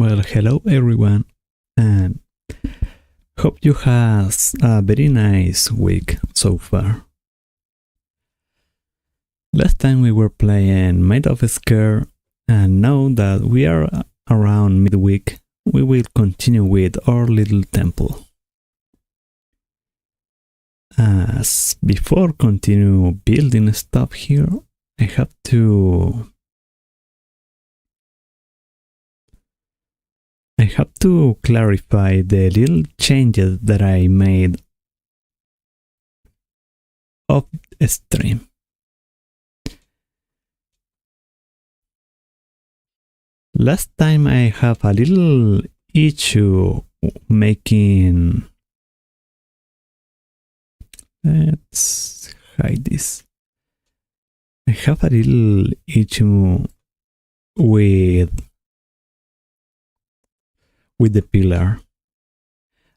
Well, hello everyone, and hope you has a very nice week so far. Last time we were playing Made of Scare, and now that we are around midweek, we will continue with our little temple. As before continue building stuff here, I have to clarify the little changes that I made off stream. Last time I have a little issue making... Let's hide this. I have a little issue with the pillar.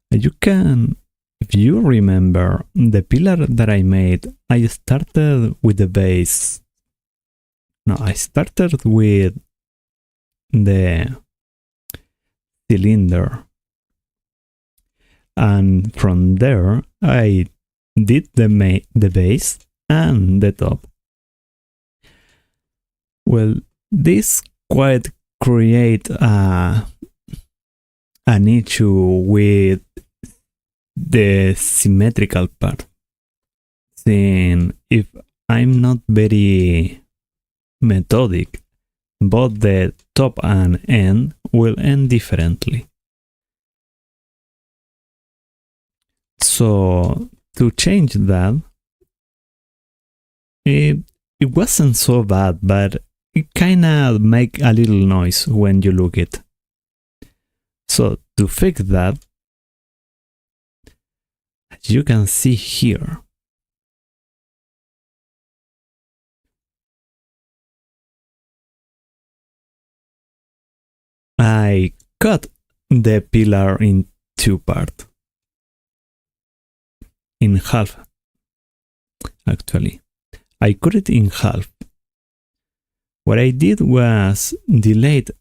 You can, if you remember, the pillar that I made, I started with the base. No, I started with the cylinder. And from there, I did the base and the top. Well, this quite create an issue with the symmetrical part. Since if I'm not very methodic, both the top and end will end differently. So to change that, it wasn't so bad, but it kinda make a little noise when you look it. So to fix that, as you can see here, I cut the pillar in two parts. In half, actually. I cut it in half. What I did was delete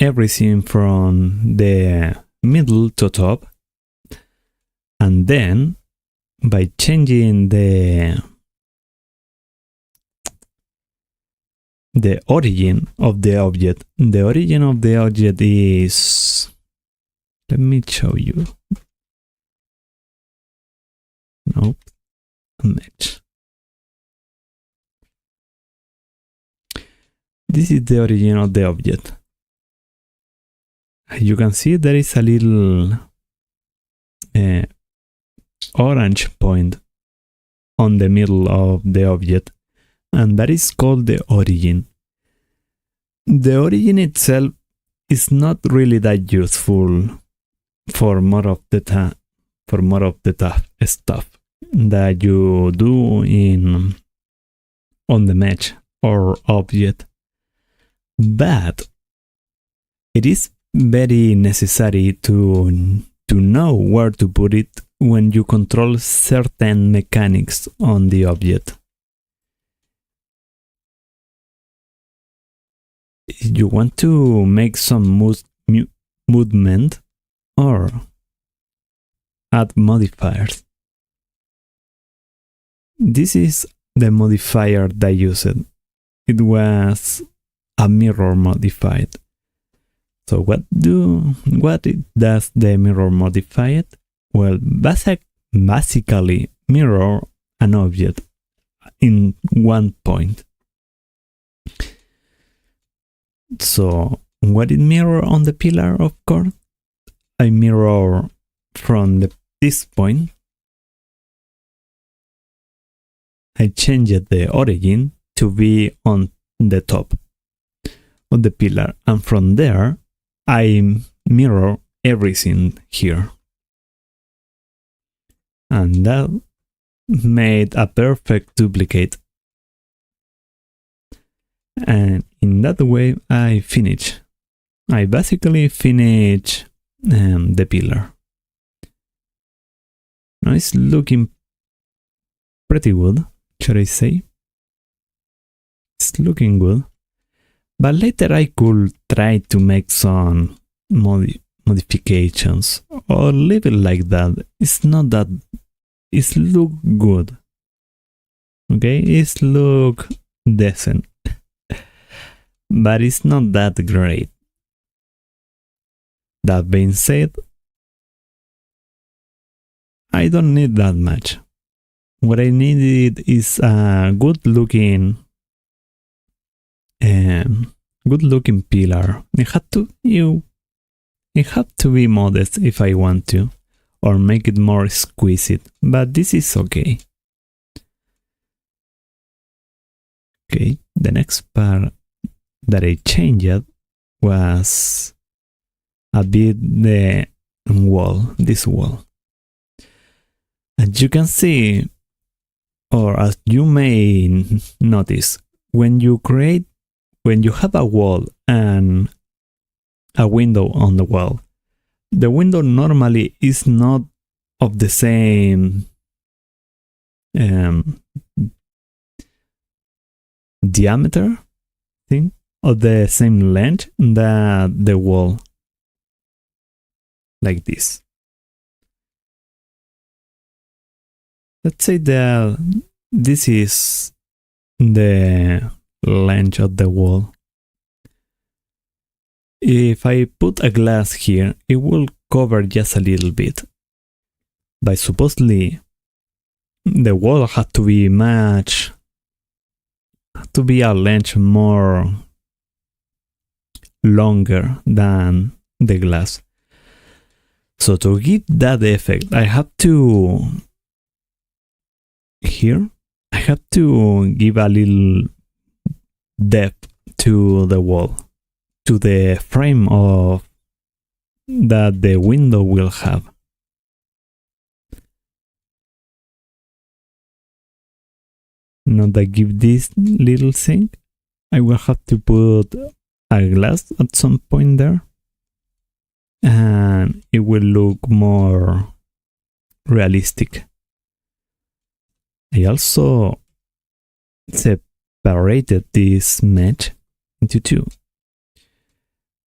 everything from the middle to top, and then by changing the origin of the object. The origin of the object is, let me show you. Nope, match. This is the origin of the object. You can see there is a little orange point on the middle of the object, and that is called the origin. The origin itself is not really that useful for more of the stuff that you do on the mesh or object, but it is very necessary to know where to put it when you control certain mechanics on the object. You want to make some movement or add modifiers. This is the modifier that I used. It was a mirror modified. So what does the mirror modify it? Well, basically mirror an object in one point. So what it mirror on the pillar, of course? I mirror from this point. I changed the origin to be on the top of the pillar, and from there I mirror everything here. And that made a perfect duplicate. And in that way I basically finish the pillar. Now it's looking pretty good, should I say. It's looking good. But later I could try to make some modifications or leave it like that. It's not that. It's look good. Okay, it's look decent, but it's not that great. That being said, I don't need that much. What I needed is a good looking pillar. It had to be modest if I want to, or make it more exquisite, but this is okay. Okay, the next part that I changed was a bit the wall, this wall. As you can see, or as you may notice, when you have a wall and a window on the wall, the window normally is not of the same diameter thing, or the same length that the wall, like this. Let's say that this is the length of the wall. If I put a glass here, it will cover just a little bit. But supposedly the wall had to be a length more longer than the glass. So to give that effect, I have to give a little depth to the wall, to the frame of that the window will have. Now that I give this little thing, I will have to put a glass at some point there, and it will look more realistic. I also separated this mesh into two.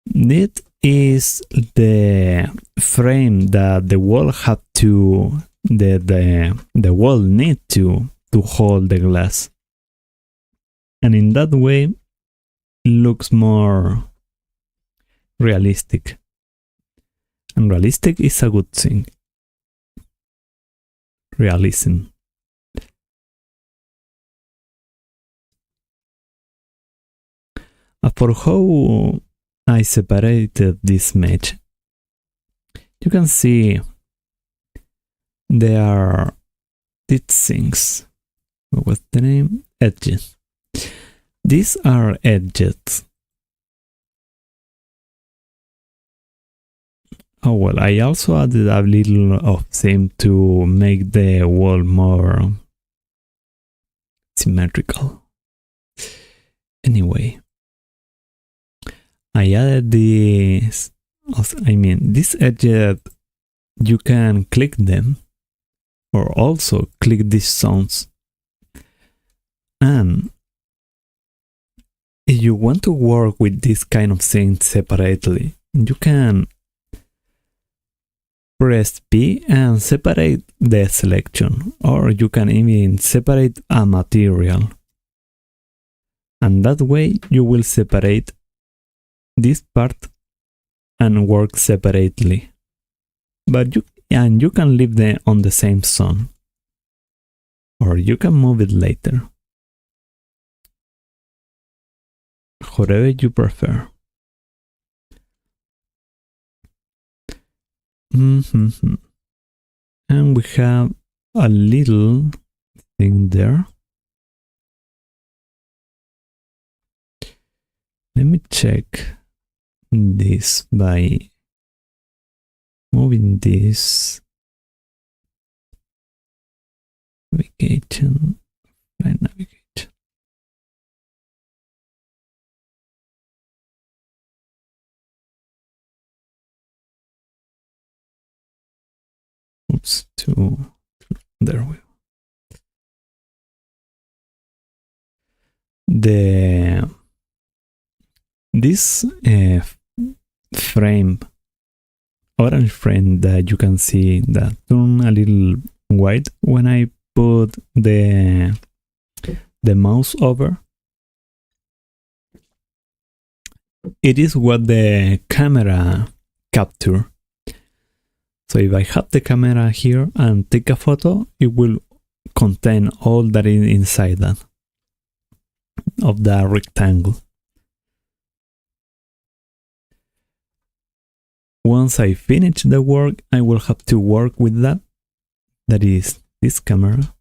It is the frame that the wall had to, the wall need to hold the glass. And in that way, it looks more realistic. And realistic is a good thing. Realism. For how I separated this mesh, you can see there are these things. What's the name? Edges. These are edges. Oh well, I also added a little of them to make the wall more symmetrical. Anyway, I added these edges, you can click them, or also click these zones. And if you want to work with this kind of things separately, you can press P and separate the selection, or you can even separate a material. And that way you will separate this part and work separately. But you can leave them on the same zone, or you can move it later. Whatever you prefer. And we have a little thing there. Let me check this by moving this navigation. Oops, there we go. This frame, orange frame that you can see that turn a little white when I put the mouse over. It is what the camera capture. So if I have the camera here and take a photo, it will contain all that is inside that of the rectangle. Once I finish the work, I will have to work with that. That is this camera.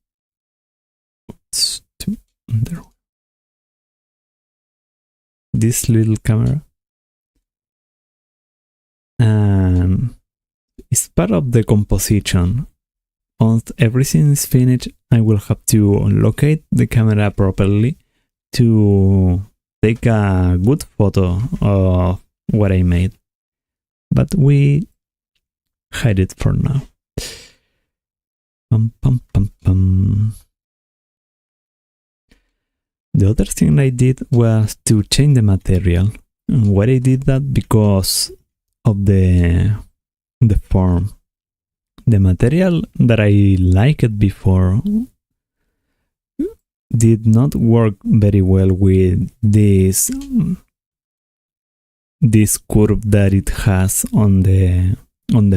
This little camera. And it's part of the composition. Once everything is finished, I will have to locate the camera properly to take a good photo of what I made. But we hide it for now. Pum, pum, pum, pum. The other thing I did was to change the material. And why I did that? Because of the form. The material that I liked before did not work very well with this curve that it has on the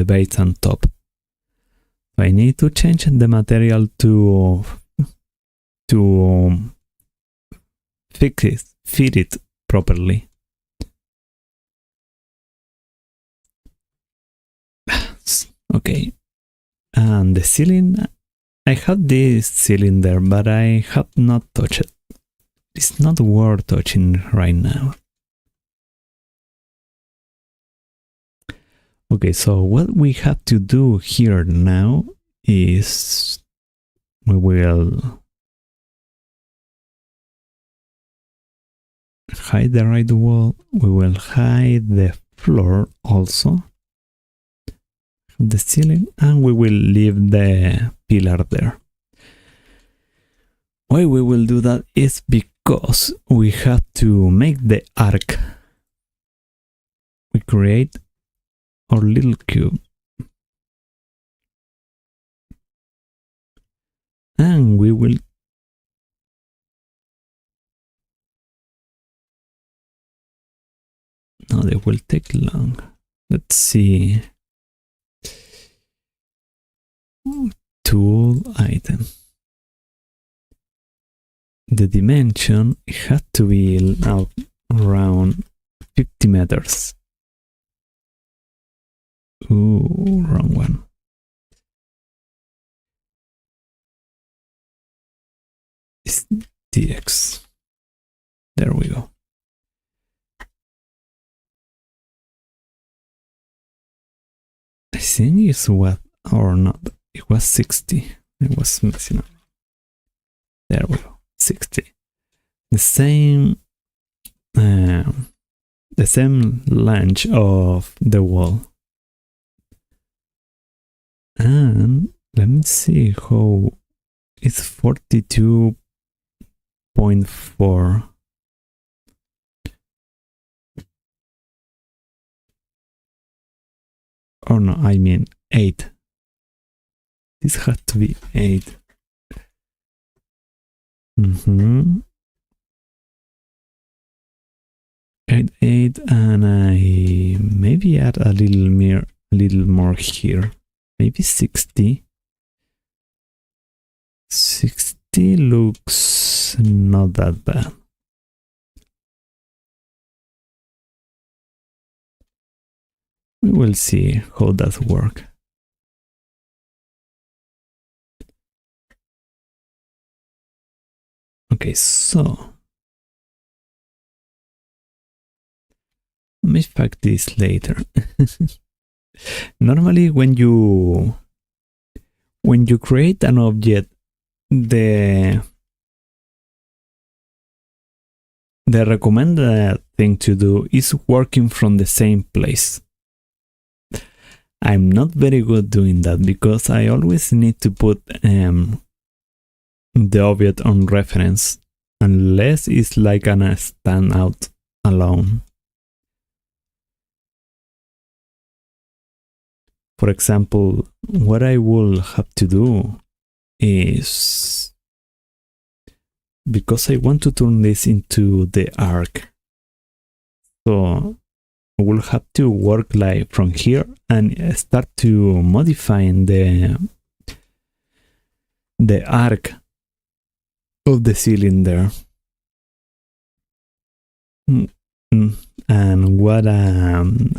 base and top. I need to change the material to fit it properly. Okay, and the ceiling, I have this cylinder, but I have not touched it. It's not worth touching right now. Okay, so what we have to do here now is we will hide the right wall, we will hide the floor also, the ceiling, and we will leave the pillar there. Why we will do that is because we have to make the arc. We create our little cube. And we will no, they will take long. Let's see. Tool item. The dimension has to be now around 50 meters. Ooh, wrong one. It's DX. There we go. I think it's what or not. It was 60. It was messing up. There we go. 60. The same length of the wall. And let me see how it's 42.4. Oh no, I mean 8. This has to be 8. 8, and I maybe add a little more here. Maybe 60. 60 looks not that bad. We will see how that works. Okay, so let me fact this later. Normally, when you create an object, the recommended thing to do is working from the same place. I'm not very good doing that because I always need to put the object on reference, unless it's like a standout alone. for example, what I will have to do is, because I want to turn this into the arc, so I will have to work like from here and start to modifying the arc of the cylinder. And what I'm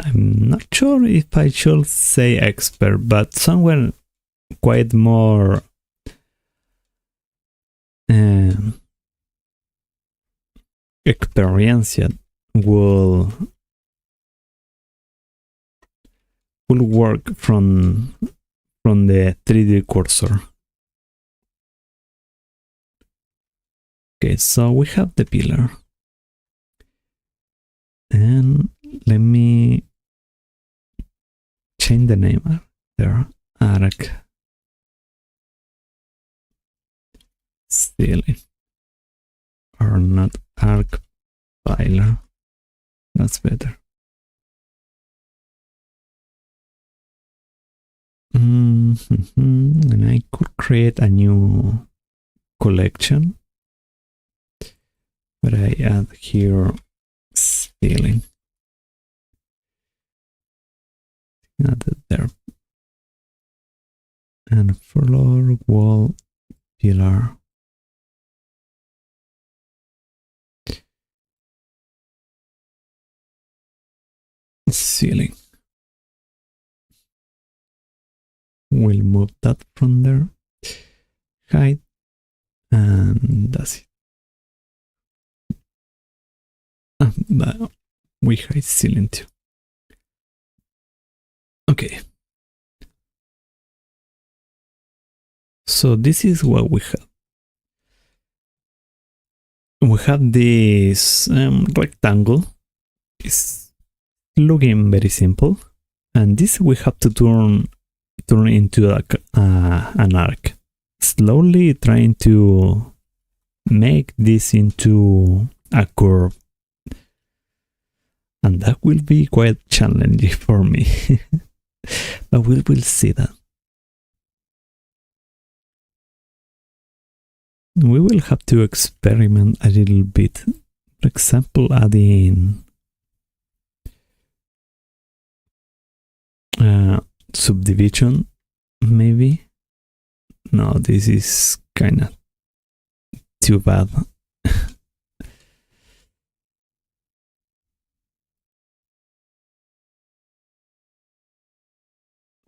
not sure if I should say expert, but somewhere quite more experienced will work from the 3D cursor. Okay, so we have the pillar. And let me change the name there. Arc ceiling. Or not arc pillar. That's better. And I could create a new collection. But I add here ceiling. Add it there. And floor, wall, pillar. Ceiling. We'll move that from there. Height. And that's it. But we hide ceiling too. Okay. So this is what we have. We have this rectangle. It's looking very simple, and this we have to turn into an arc. Slowly trying to make this into a curve. And that will be quite challenging for me. But we will see that. We will have to experiment a little bit. For example, adding subdivision, maybe. No, this is kind of too bad.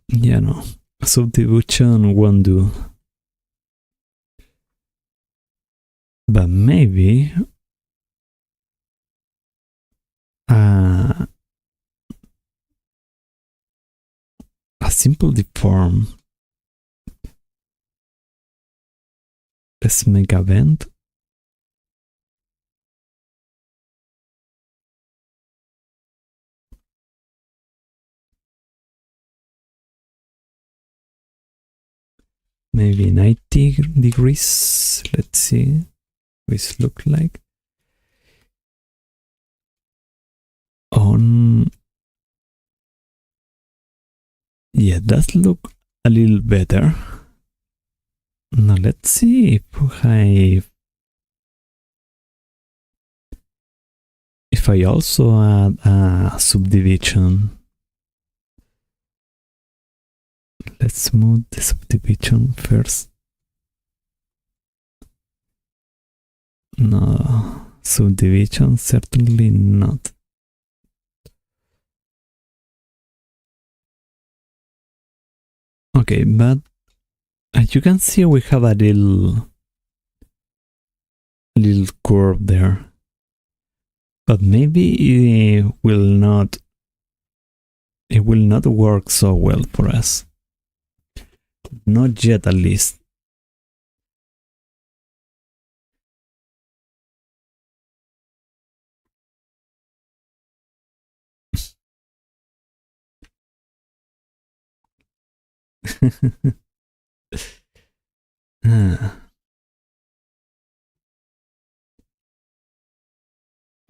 Yeah, no, subdivision won't do. But maybe a simple deform. Let's make a vent. Maybe 90 degrees. Let's see what it looks like. Yeah, that look a little better. Now let's see if I also add a subdivision. Let's move the subdivision first. No, subdivision certainly not. Okay, but as you can see, we have a little curve there. But maybe it will not work so well for us. Not yet, at least.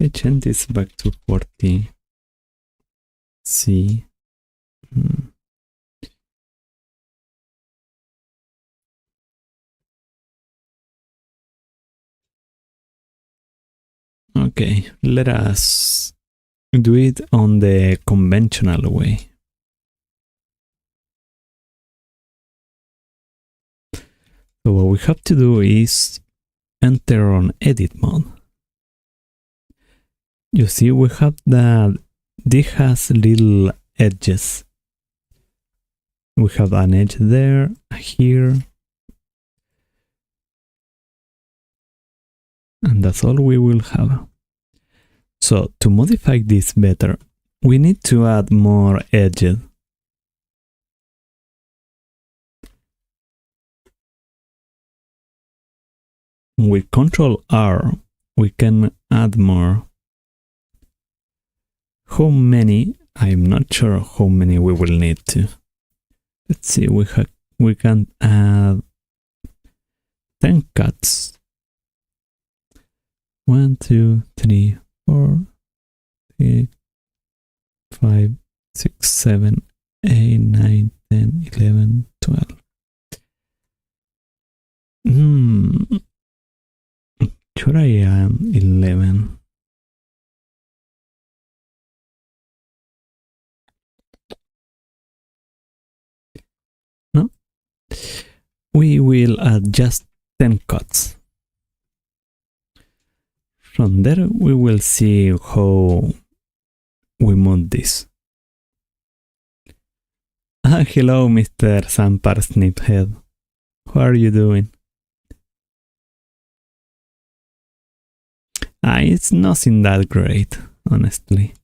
I change this back to 40. See. Okay, let us do it on the conventional way. So what we have to do is enter on edit mode. You see we have that this has little edges. We have an edge there, here. And that's all we will have. So to modify this better, we need to add more edges. With Ctrl R, we can add more. How many? I'm not sure how many we will need to. Let's see, we can add 10 cuts. 1, 2, 3, 4, 8, 5, 6, 7, 8, 9, 10, 11, 12. Should I add 11? No? We will add just 10 cuts. From there, we will see how we move this. Hello, Mr. Sampar Sniphead. How are you doing? It's nothing that great, honestly.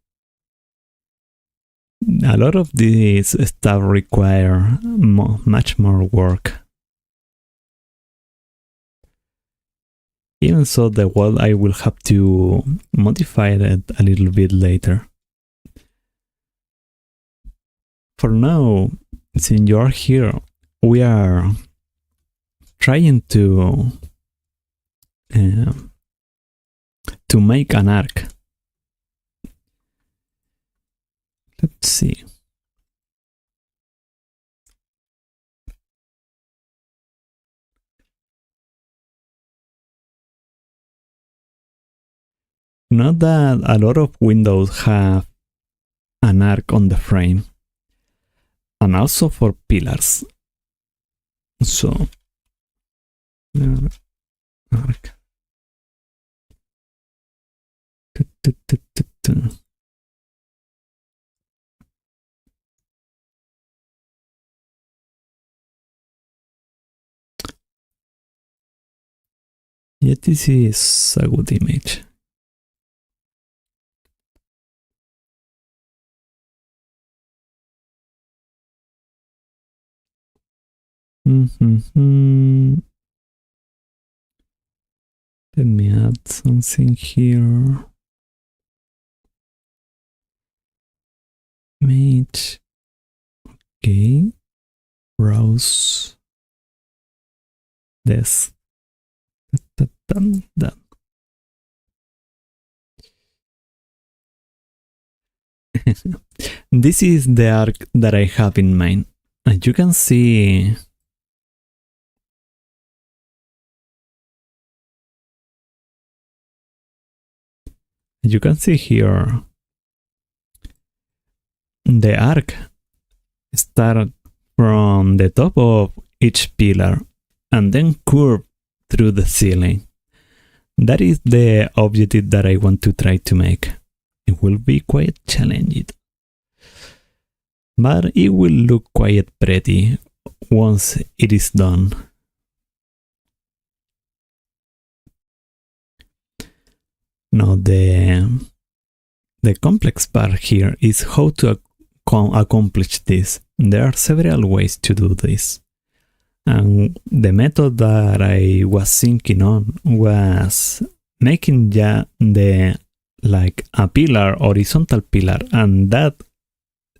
A lot of this stuff require much more work. Even so, the wall I will have to modify it a little bit later. For now, since you're here, we are trying to make an arc. Let's see. Not that a lot of windows have an arc on the frame, and also for pillars. So, arc. Yeah, this is a good image. Let me add something here. Image. Okay. Browse. This. Done. This is the arc that I have in mind. And you can see here the arc start from the top of each pillar and then curve through the ceiling. That is the objective that I want to try to make. It will be quite challenging, but it will look quite pretty once it is done. Now the complex part here is how to accomplish this. There are several ways to do this. And the method that I was thinking on was making like a pillar, horizontal pillar, and that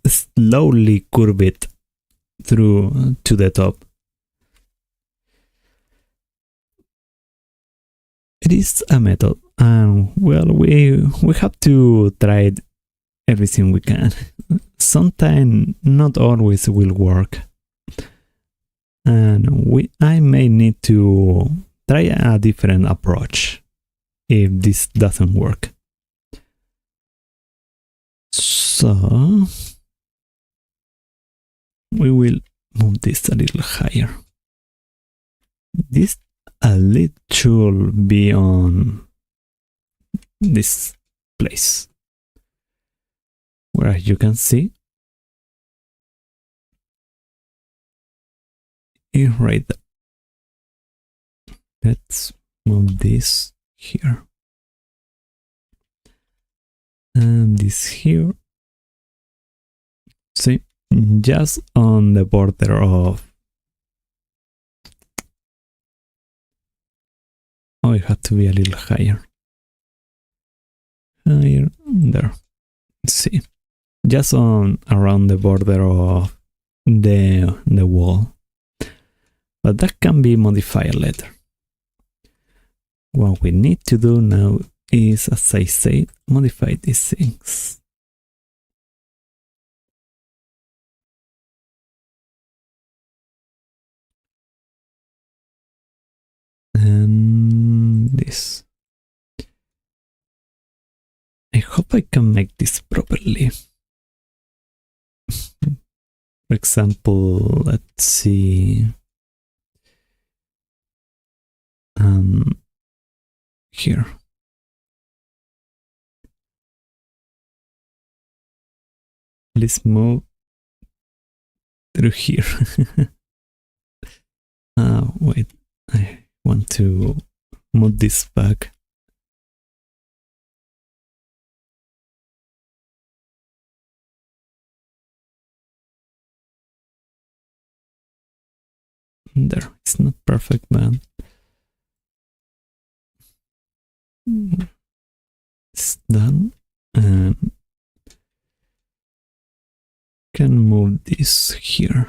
slowly curve it through to the top. It is a method, and well, we have to try everything we can. Sometimes not always will work, and I may need to try a different approach. if this doesn't work. So we will move this a little higher. This lid should be on this place, where you can see it right there. Let's move this here. And this here. See, just on the border of... Oh, it had to be a little higher. Higher, there. See, just on around the border of the wall. But that can be modified later. What we need to do now is, as I said, modify these things. And this. I hope I can make this properly. For example, let's see. Here. Let's move through here. Wait, I want to move this back. There, it's not perfect, but it's done. And can move this here.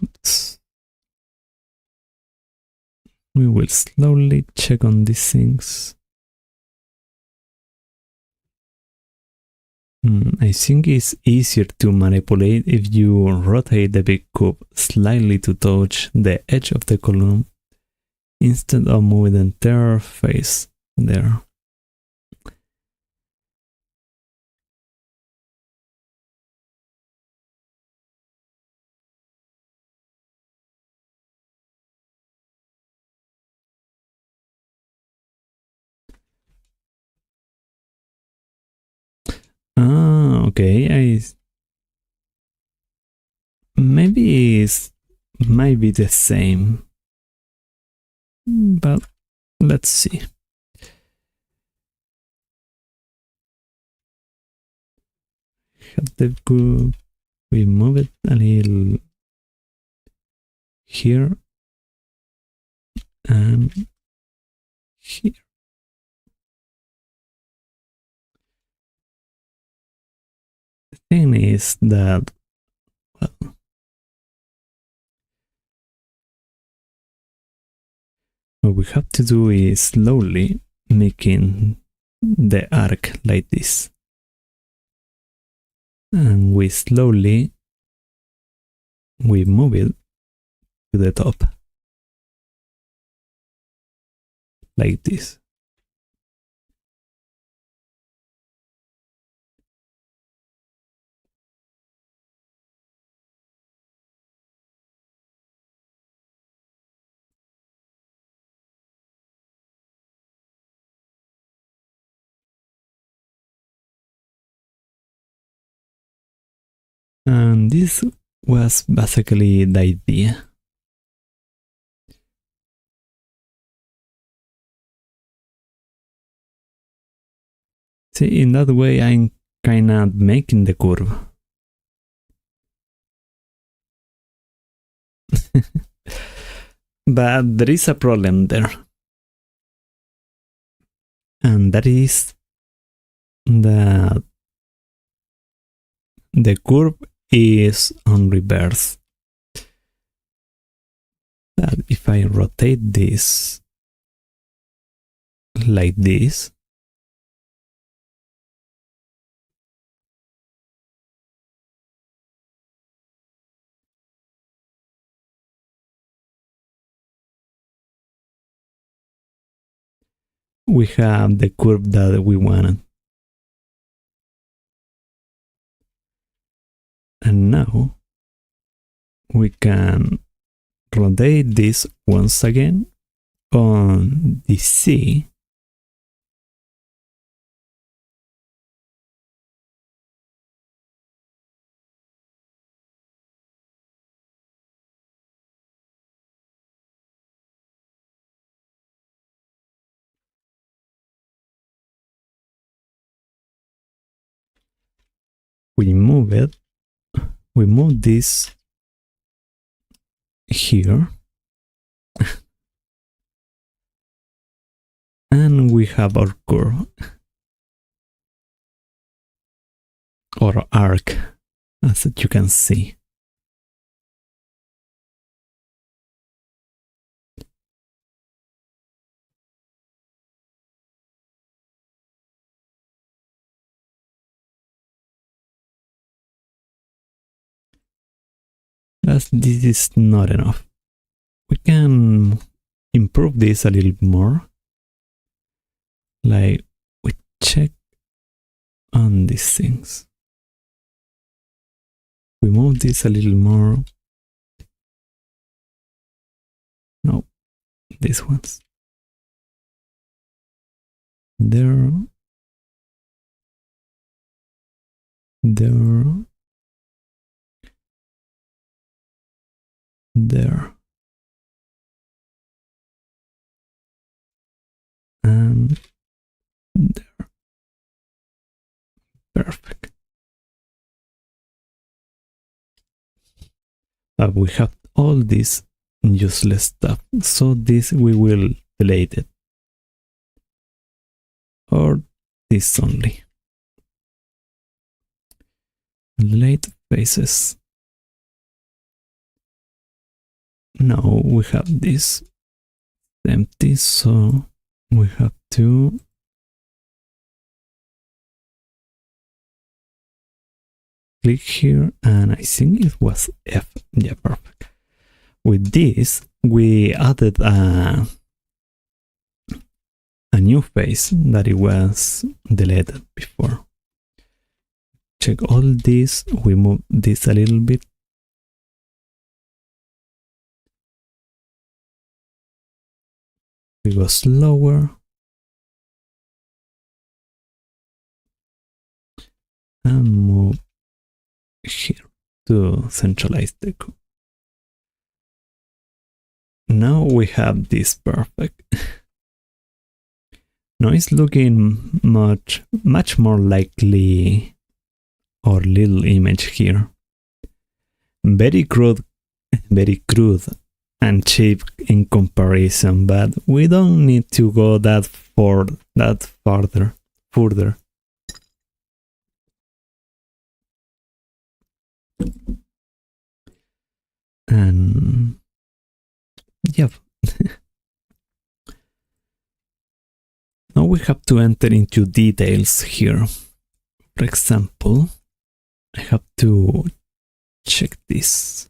Oops. We will slowly check on these things. I think it's easier to manipulate if you rotate the big cube slightly to touch the edge of the column instead of moving the entire face there. Okay, maybe it might be the same, but let's see. Have the group, we move it a little here and here. The thing is that, well, what we have to do is slowly making the arc like this. And we move it to the top. Like this. And this was basically the idea. See, in that way I'm kinda making the curve. But there is a problem there. And that is that the curve is on reverse. But if I rotate this like this, we have the curve that we wanted. And now we can rotate this once again on the C. We move it. We move this here. And we have our curve. Or arc, as you can see. But this is not enough. We can improve this a little more. Like, we check on these things. We move this a little more. No, these ones. There. There. There. And there. Perfect. We have all this useless stuff, so this we will delete it. Or this only. Delete faces. Now we have this empty, so we have to click here, and I think it was F. Yeah, perfect. With this, we added a new face that it was deleted before. Check all this. We move this a little bit. We go slower. And move here to centralize the code. Now we have this perfect. Now it's looking much more likely our little image here. Very crude and cheap in comparison, but we don't need to go that further. And yep. Now we have to enter into details here. For example, I have to check this.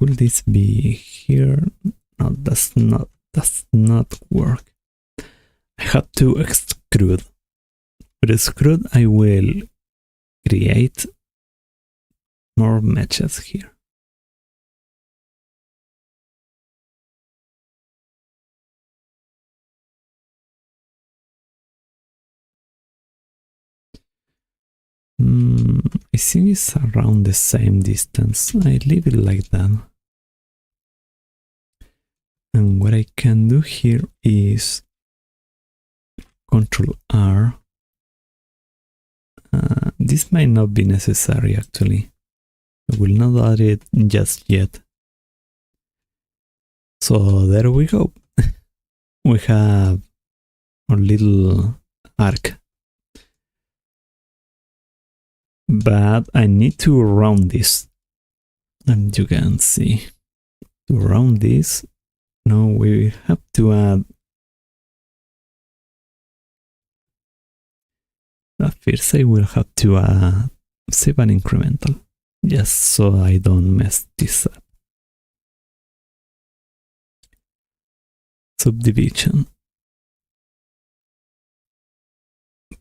Will this be here? No, does not work. I have to extrude. With extrude, I will create more matches here. I think it's around the same distance. I leave it like that. And what I can do here is Control R. This might not be necessary actually. I will not add it just yet. So there we go. We have our little arc. But I need to round this. And you can see, to round this, now we have to add at first I will have to save an incremental, just so I don't mess this up. Subdivision.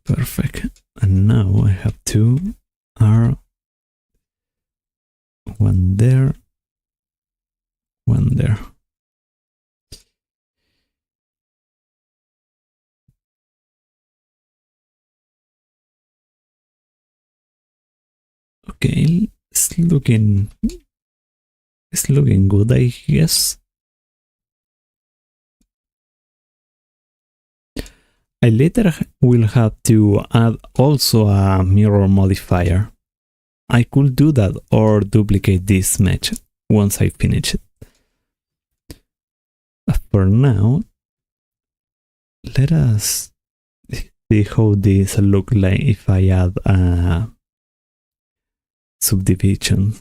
Perfect. And now I have two R, one there, one there. Okay, it's looking good, I guess. I later will have to add also a mirror modifier. I could do that or duplicate this mesh once I finish it. But for now, let us see how this look like if I add a subdivision.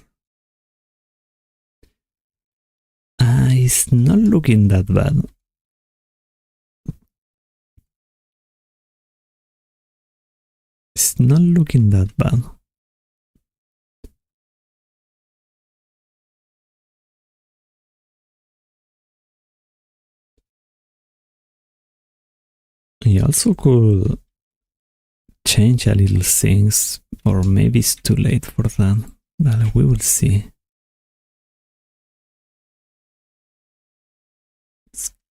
It's not looking that bad. It's not looking that bad. I also could change a little things, or maybe it's too late for that, but we will see.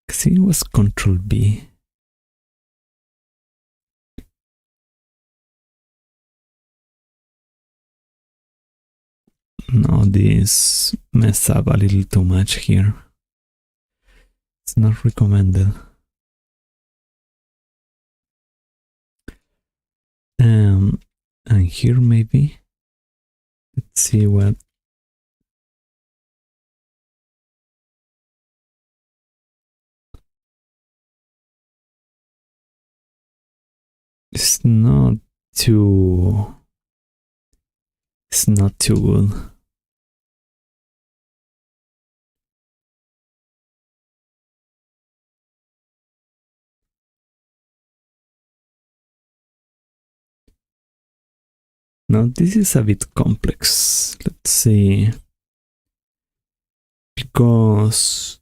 I think it was Control B. No, this messed up a little too much here. It's not recommended. And here maybe. Let's see what. It's not too good. Now this is a bit complex. Let's see. Because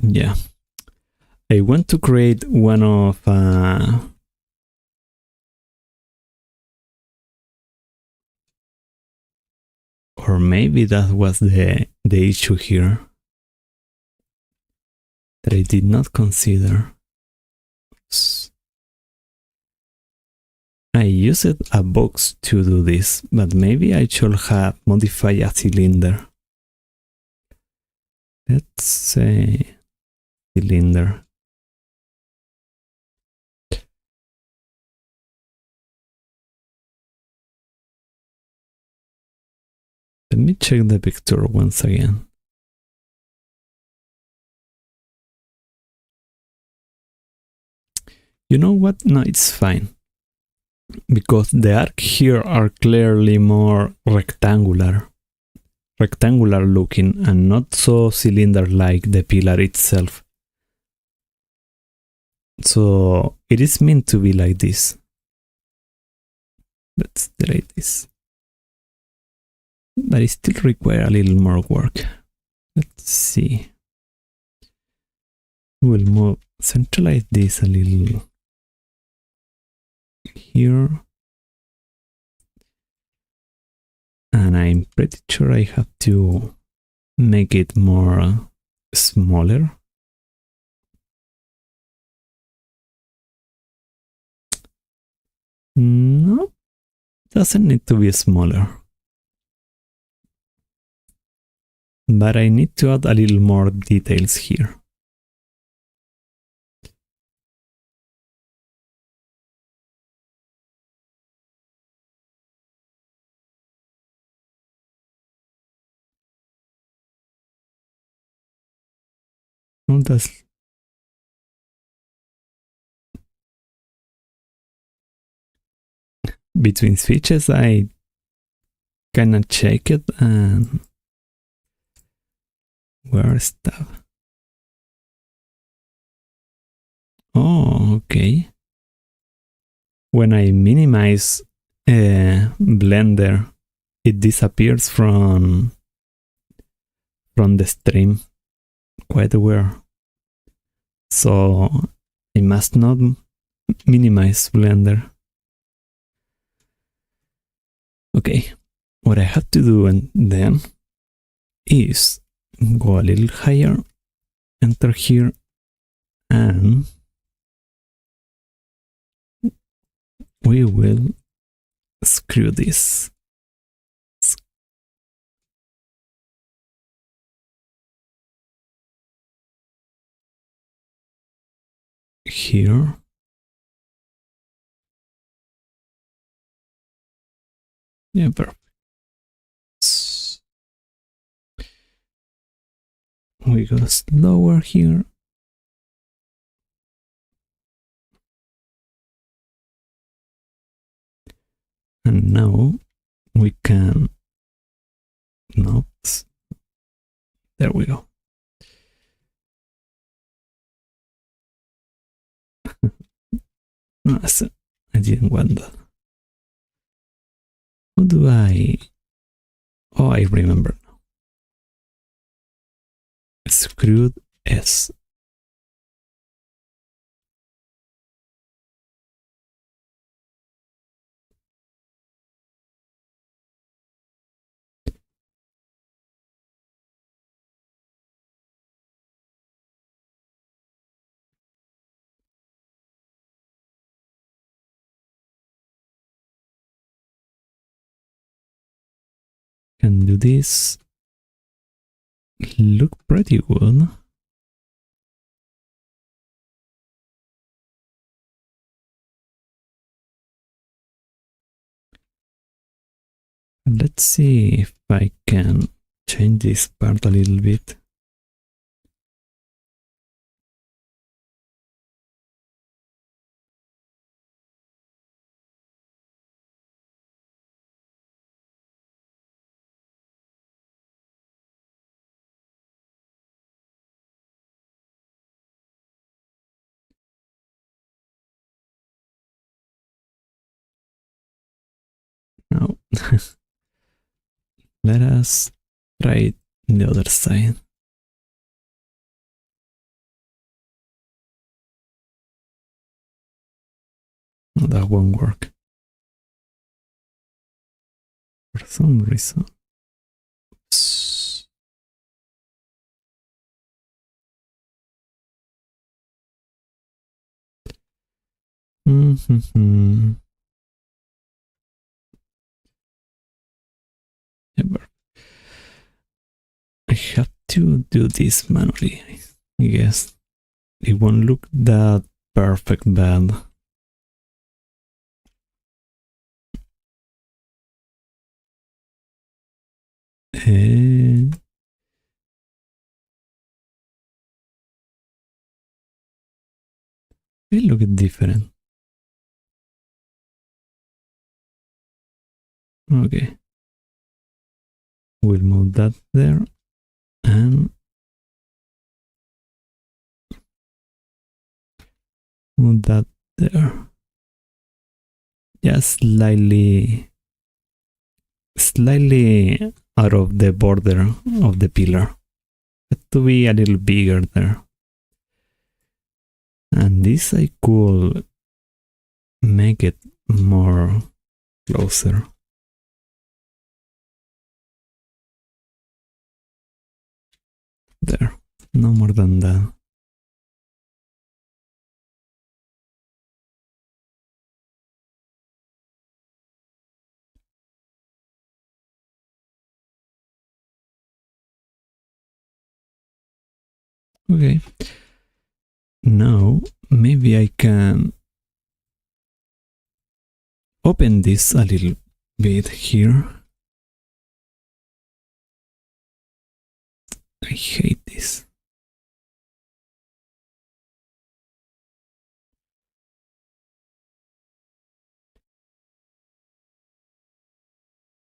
yeah, I want to create one of or maybe that was the issue here that I did not consider. I used a box to do this, but maybe I should have modified a cylinder. Let's say cylinder. Let me check the vector once again. You know what? No, it's fine. Because the arcs here are clearly more rectangular looking and not so cylinder like the pillar itself. So it is meant to be like this. Let's delete this. But it still requires a little more work. Let's see. We'll move, centralize this a little here. And I'm pretty sure I have to make it more smaller. No, doesn't need to be smaller. But I need to add a little more details here. No, between switches I cannot check it and where stuff. Oh, okay. When I minimize Blender, it disappears from the stream. Quite aware. So I must not minimize Blender. Okay, what I have to do and then is go a little higher, enter here, and we will screw this. Here. Yeah, perfect. We go slower here. And now we can, no, there we go. I didn't want that. How do I, oh, I remember now. Screwed S. Can do this. Look pretty good. Let's see if I can change this part a little bit. Now, let us try the other side. No, that won't work. For some reason. I have to do this manually, I guess. It won't look that perfect bad. It looks different. Okay. We'll move that there and move that there. Just slightly out of the border of the pillar. But to be a little bigger there. And this I could make it more closer. There, no more than that. Okay. Now, maybe I can open this a little bit here. I hate this.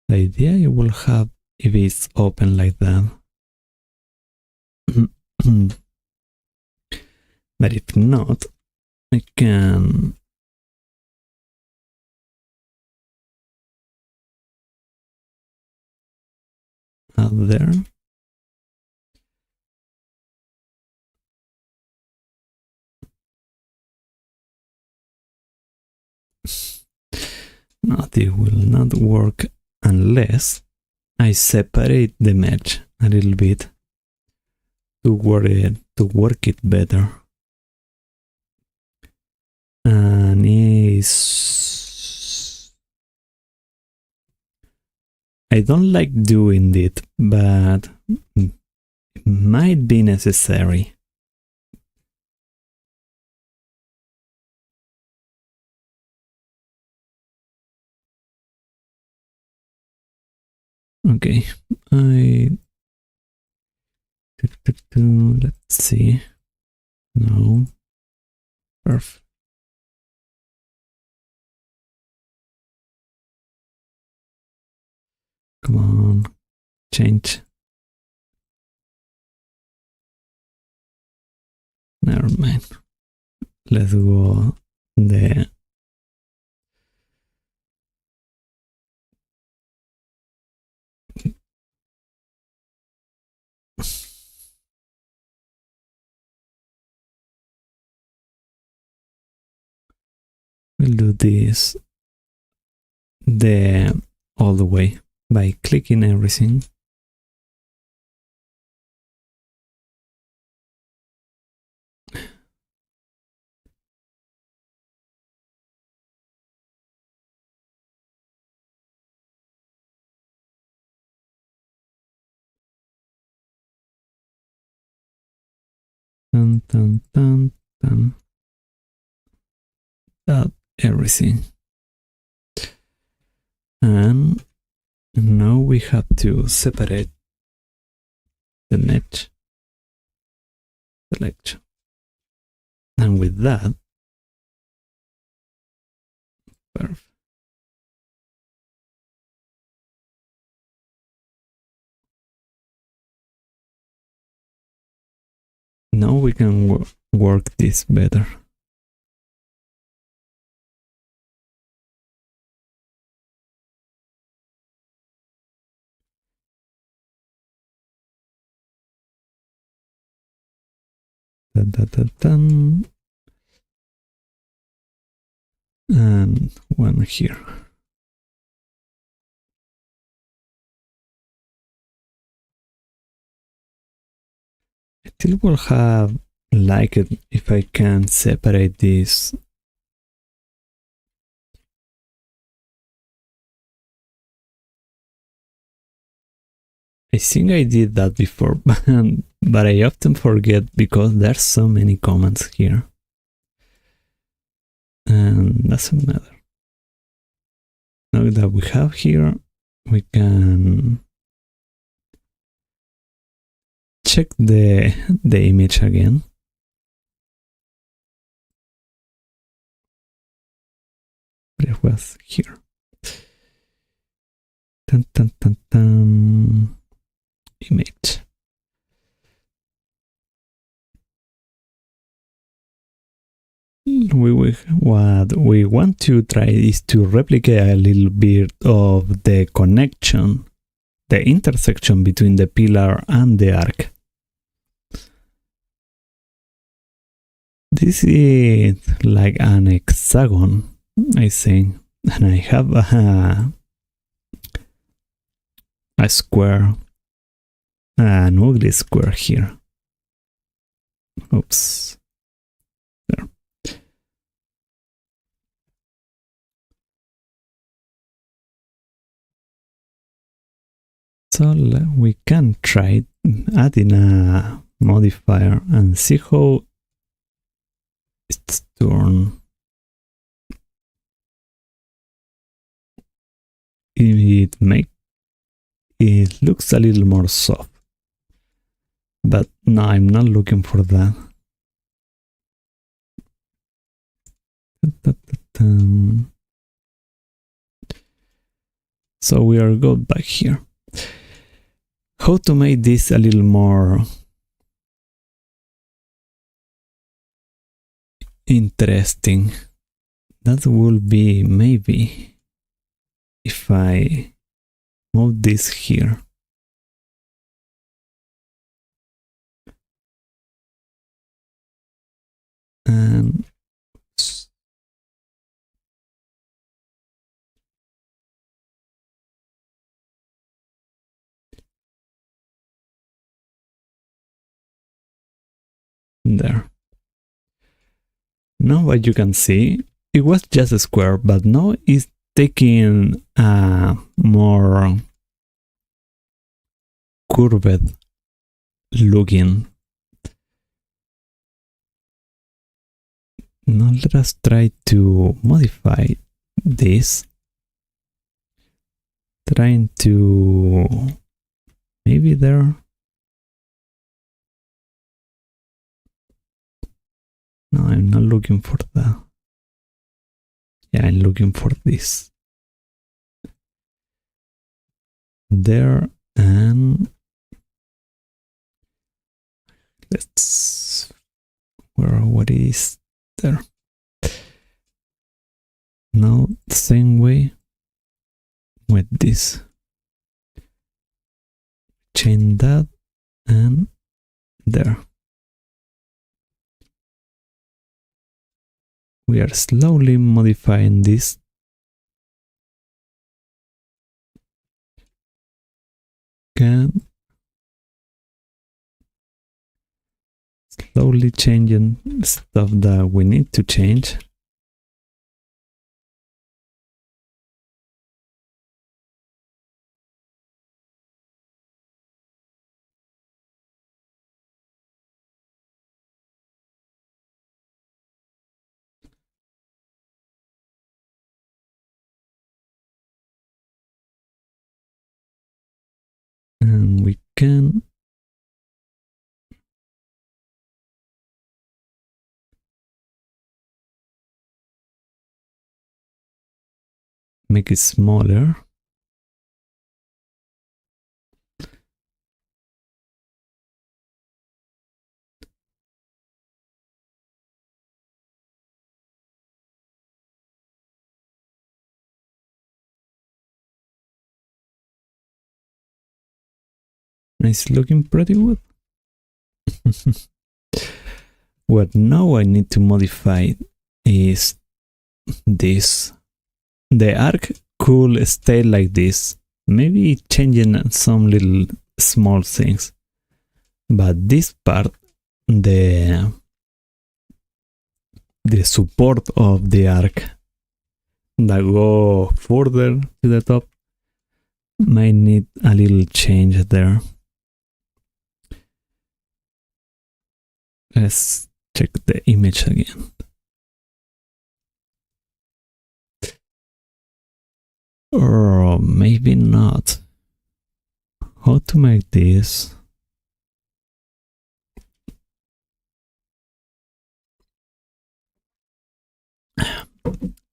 The idea you will have if it's open like that. But if not, I can add there. No, this will not work unless I separate the mesh a little bit to work it better. And I don't like doing it, but it might be necessary. Okay, let's see. No, perfect. Come on, change. Never mind. Let's go the we'll do this all the way by clicking everything. Dun, dun, dun, dun. That everything. And now we have to separate the mesh selection. And with that, perfect. Now we can work this better. Dun, dun, dun, dun. And one here. I still will have liked it if I can separate this. I think I did that before, but I often forget because there's so many comments here. And doesn't matter. Now that we have here, we can check the image again. But it was here. Dun, dun, dun, dun. Image. What we want to try is to replicate a little bit of the connection, the intersection between the pillar and the arc. This is like an hexagon, I think, and I have a square, an ugly square here. Oops. There. So we can try adding a modifier and see how it's turned. It looks a little more soft, but no, I'm not looking for that. So we are go back here. How to make this a little more interesting? That will be maybe if I move this here. And there. Now what you can see, it was just a square, but now it's taking a more curved looking. Now let us try to modify this. Trying to maybe there. No, I'm not looking for that. Yeah, I'm looking for this. There, and let's what is there? Now the same way with this. Change that and there. We are slowly modifying this. Can slowly changing stuff that we need to change. And we can make it smaller. It's looking pretty good. What now I need to modify is this. The arc could stay like this, maybe changing some little small things, but this part, the support of the arc that go further to the top might need a little change there. Let's check the image again. Or maybe not. How to make this?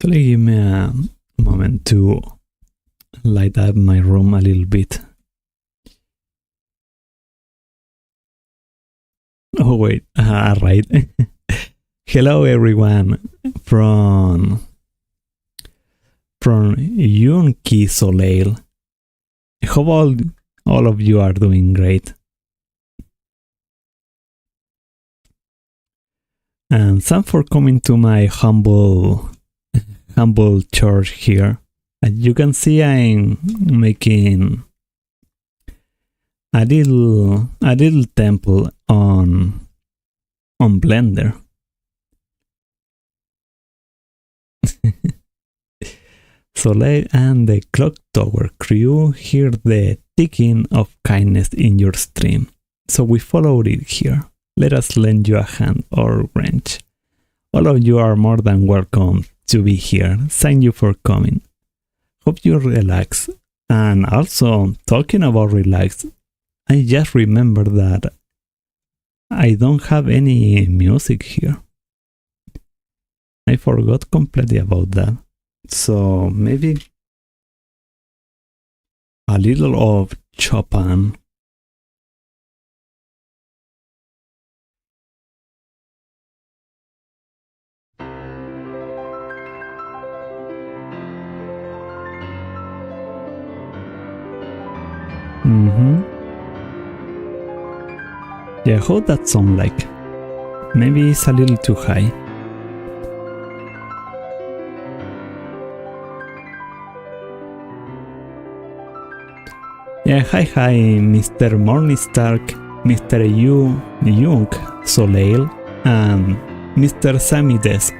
Give me a moment to light up my room a little bit. Oh wait, right. Hello everyone from Yunki Soleil. I hope all of you are doing great. And thanks for coming to my humble church here. As you can see, I'm making a little temple on Blender. Soleil and the Clock Tower crew hear the ticking of kindness in your stream, so we followed it here. Let us lend you a hand or wrench. All of you are more than welcome to be here. Thank you for coming. Hope you relax. And also, talking about relax, I just remembered that I don't have any music here. I forgot completely about that. So maybe a little of Chopin. Yeah, how that sound like? Maybe it's a little too high. Yeah, hi, Mr. Morningstar, Mr. Young Soleil, and Mr. Sammy Desk.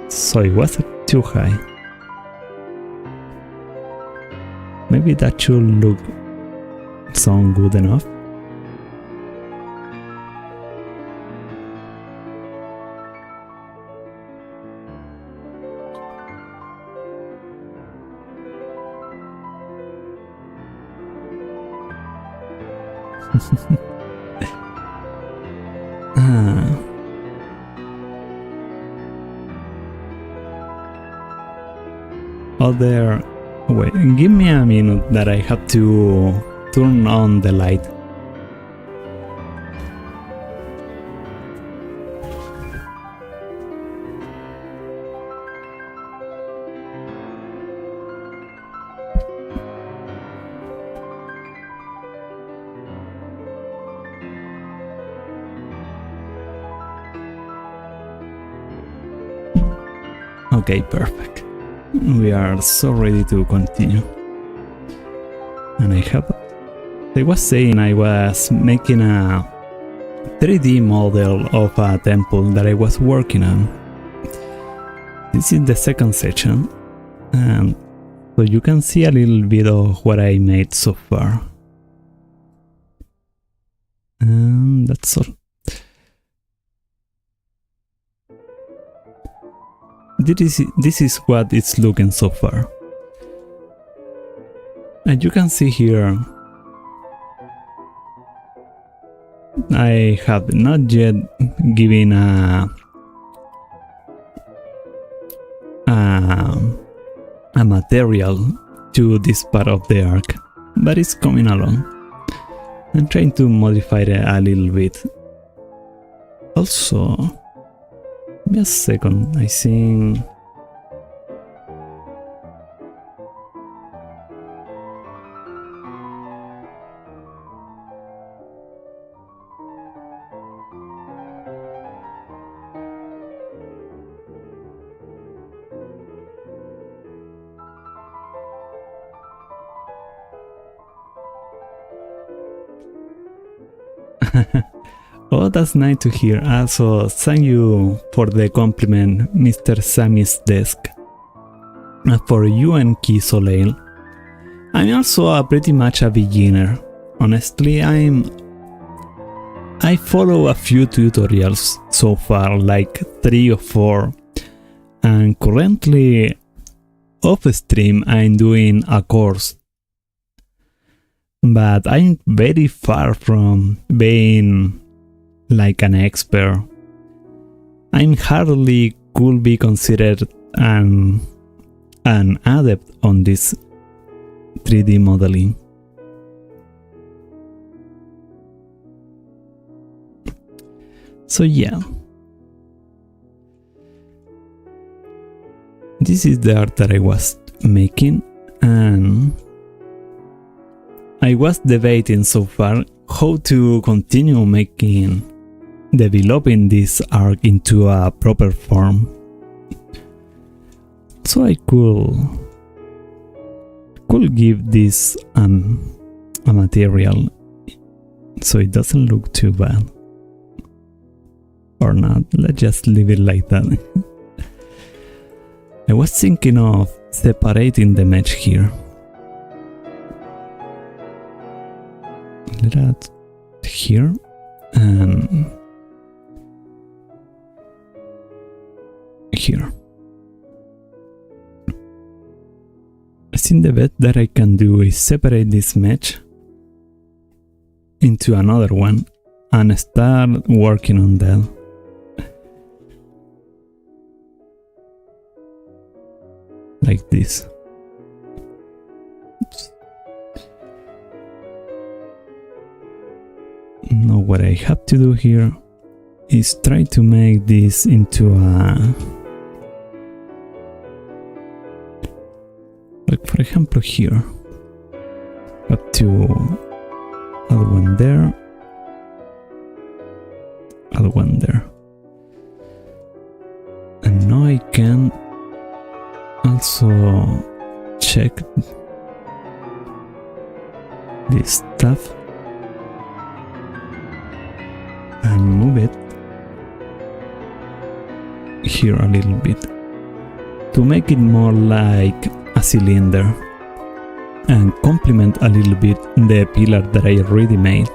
So it was too high. Maybe that should sound good enough. Wait, give me a minute that I have to turn on the light. Okay, perfect. We are so ready to continue. And I was saying I was making a 3D model of a temple that I was working on. This is the second section, and so you can see a little bit of what I made so far. And that's all. This is what it's looking so far. And you can see here, I have not yet given a material to this part of the arc, but it's coming along. I'm trying to modify it a little bit. Also, just a second, I think. Oh, that's nice to hear. Also, thank you for the compliment, Mr. Sammy's Desk. For you and Key Soleil. I'm also pretty much a beginner. Honestly, I follow a few tutorials so far, like 3 or 4. And currently, off stream, I'm doing a course. But I'm very far from being like an expert. I'm hardly could be considered an adept on this 3D modeling. So yeah, this is the art that I was making, and I was debating so far how to continue developing this arc into a proper form. So I could give this a material so it doesn't look too bad. Or not, let's just leave it like that. I was thinking of separating the mesh here. Let's here and here. I think the best that I can do is separate this mesh into another one and start working on that. like this. Now what I have to do here is try to make this into a, like for example here, have to add one there, add one there, and now I can also check this stuff and move it here a little bit to make it more like a cylinder and complement a little bit the pillar that I already made.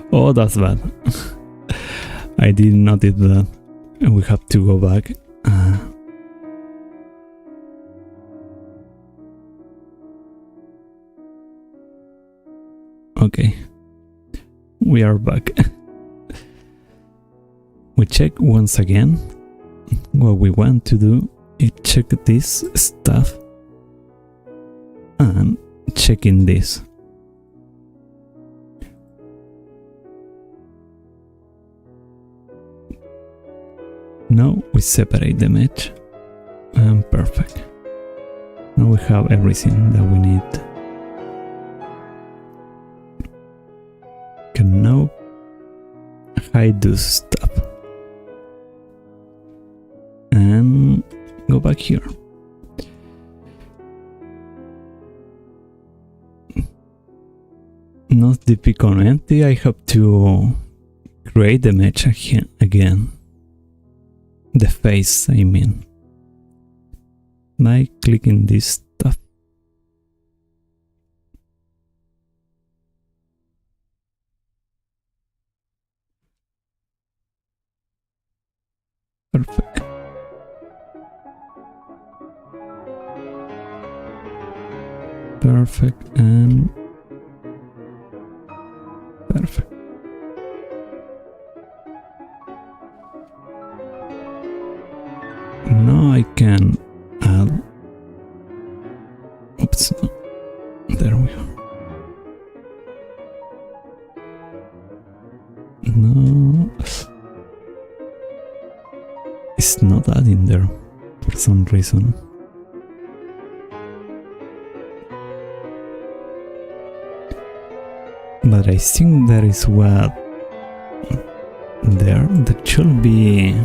Oh, that's bad. I didn't notice that. We have to go back. Okay. We are back. We check once again. What we want to do is check this stuff and checking this. Now we separate the mesh and perfect. Now we have everything that we need. Can now hide this stuff and go back here. Not difficult empty. I have to create the mesh again. The face, I mean, by clicking this stuff. Perfect. Perfect and perfect. Now I can add, oops, there we are. No, it's not adding there for some reason. But I think that is what there, that should be.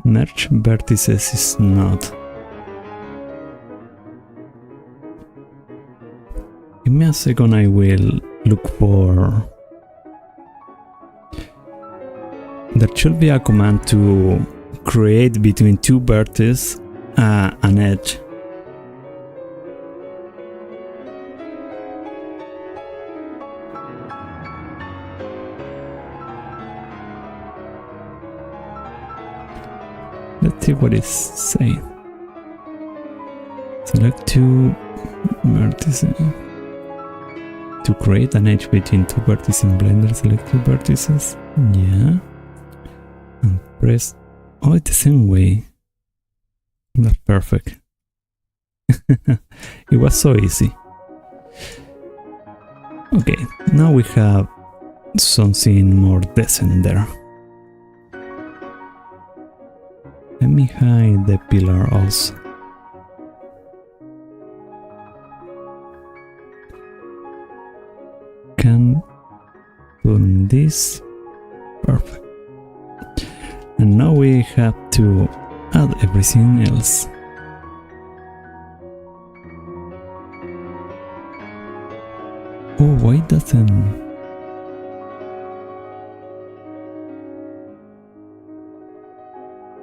Merge vertices is not. Give me a second, I will look for. There should be a command to create between two vertices an edge. Let's see what it's saying. Select two vertices. To create an edge between two vertices in Blender, select two vertices. Yeah. And press. Oh, it's the same way. That's perfect. It was so easy. Okay, now we have something more decent there. Let me hide the pillar also. Can turn this. Perfect. And now we have to add everything else. Oh, why doesn't...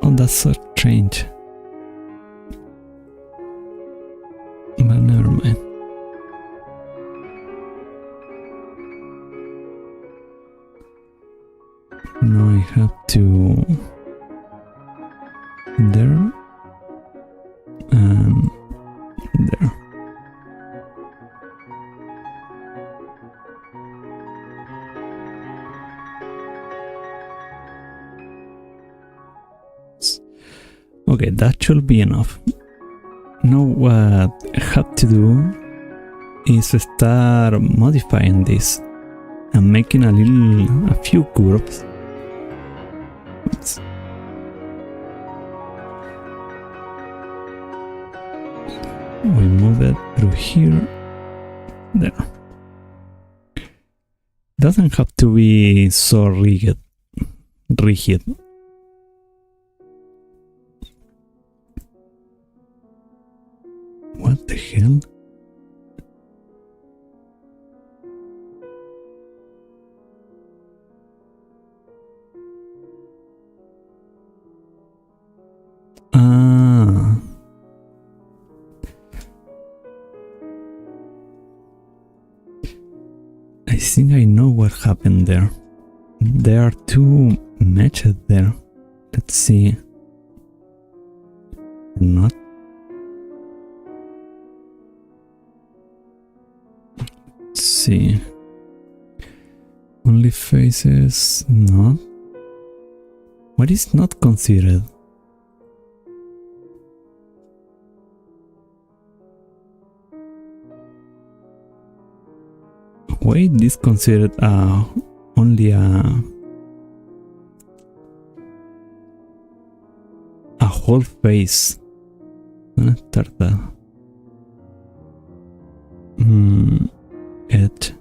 Oh, that's so strange. But never mind. Now I have to... there and there. Okay, that should be enough. Now what I have to do is start modifying this and making a few curves. Oops. We move it through here, there. Doesn't have to be so rigid. What the hell? Ah. I think I know what happened there. There are two matches there. Let's see. Not. Let's see. Only faces. Not. What is not considered? Why is this considered only a whole face? Start that. Edge.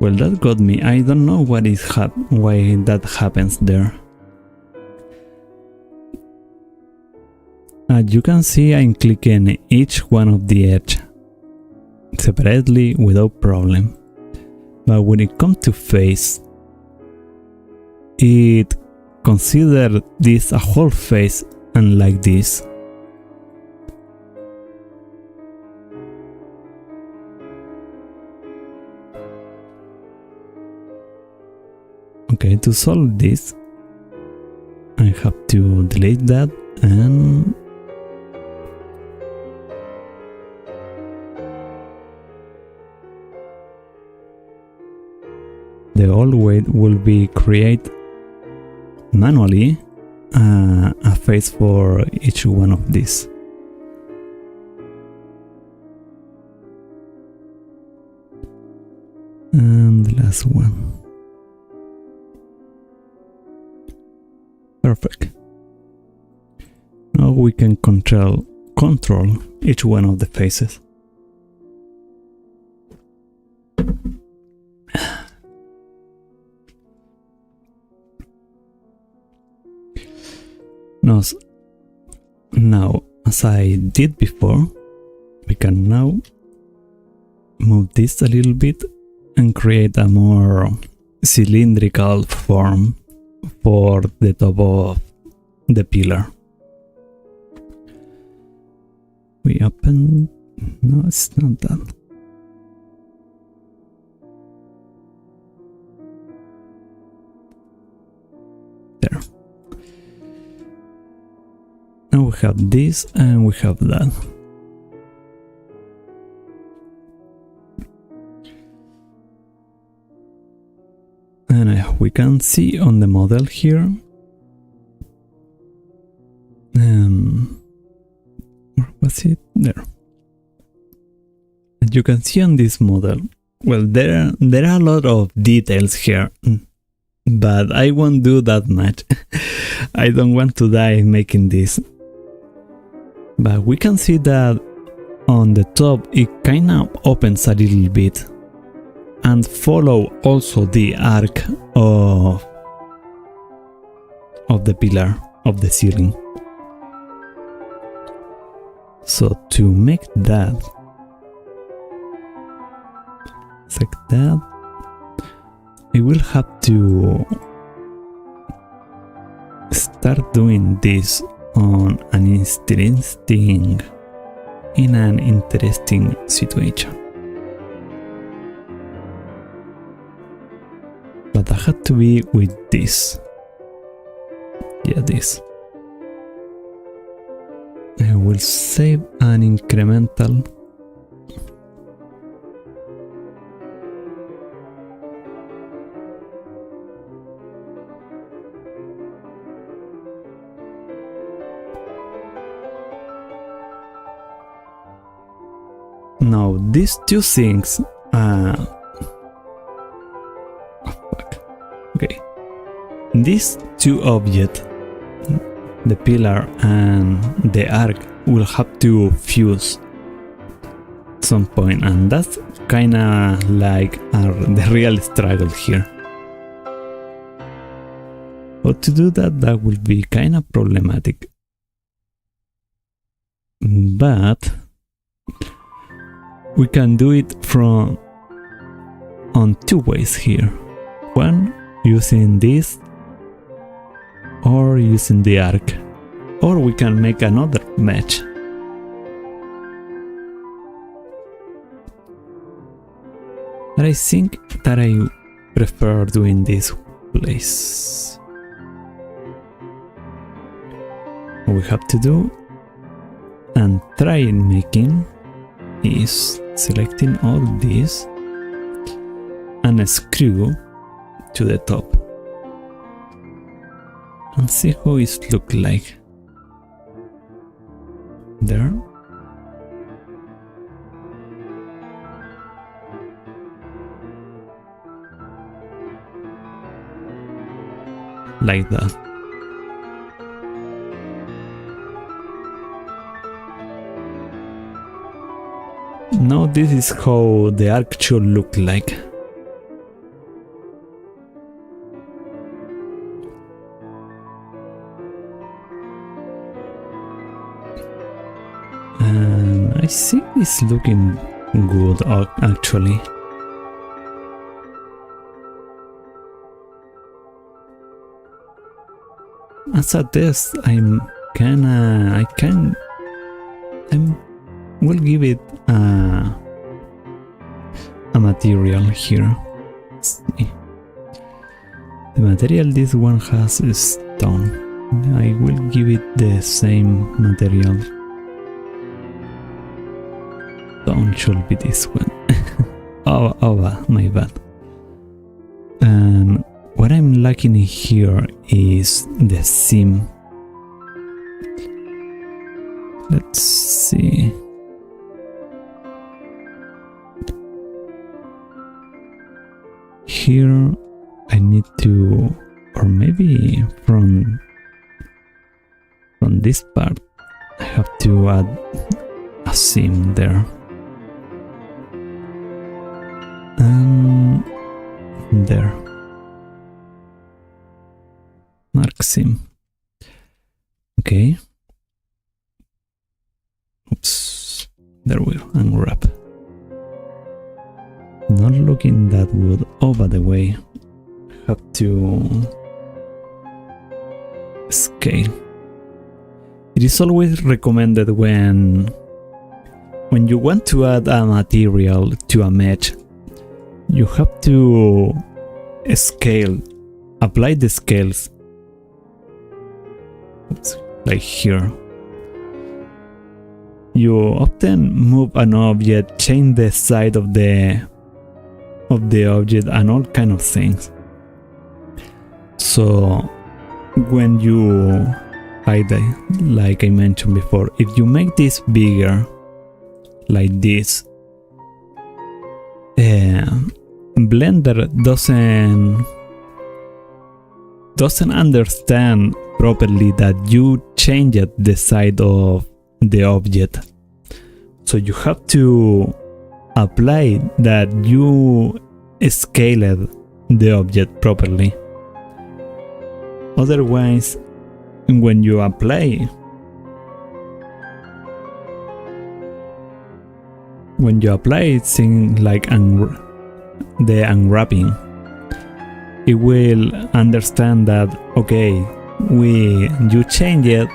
Well, that got me. I don't know what is why that happens there. As you can see, I'm clicking each one of the edge separately without problem. But when it comes to face, it considers this a whole face and like this. Okay, to solve this, I have to delete that and the old way will be create manually a face for each one of these. And the last one. Perfect. Now we can control each one of the faces. Now, as I did before, we can now move this a little bit and create a more cylindrical form for the top of the pillar. We open... no, it's not that. There. Now we have this and we have that. And we can see on the model here. Where was it? There. As you can see on this model, well, there are a lot of details here, but I won't do that much. I don't want to die making this. But we can see that on the top it kind of opens a little bit and follow also the arc of the pillar of the ceiling. So to make that, it's like that, I will have to start doing this on an interesting, in an interesting situation. But I had to be with this. Yeah, this. I will save an incremental. Now these two things, okay, these two objects, the pillar and the arc, will have to fuse at some point, and that's kinda like the real struggle here. But to do that, that will be kinda problematic. But we can do it on two ways here. One, using this, or using the arc, or we can make another match. But I think that I prefer doing this place. What we have to do and try making is selecting all this and a screw to the top and see how it looks like. There. Like that. Now this is how the arc should look like. And I think it's looking good actually. As a test, I will give it a material here. Let's see. The material this one has is stone. I will give it the same material. Stone should be this one. oh, my bad. And what I'm lacking here is the seam. Let's see. Here I need to, or maybe from this part I have to add a seam there. And there. Mark seam. Okay. Oops. There we go. Unwrap. Not looking that good. Oh, by the way, have to scale. It is always recommended when you want to add a material to a mesh, you have to scale, apply the scales. Oops, like here. You often move an object, change the side of the object and all kind of things. So when you like I mentioned before, if you make this bigger like this, Blender doesn't understand properly that you changed the side of the object. So you have to apply that you scaled the object properly. Otherwise, when you apply things like the unwrapping, it will understand that, okay, you changed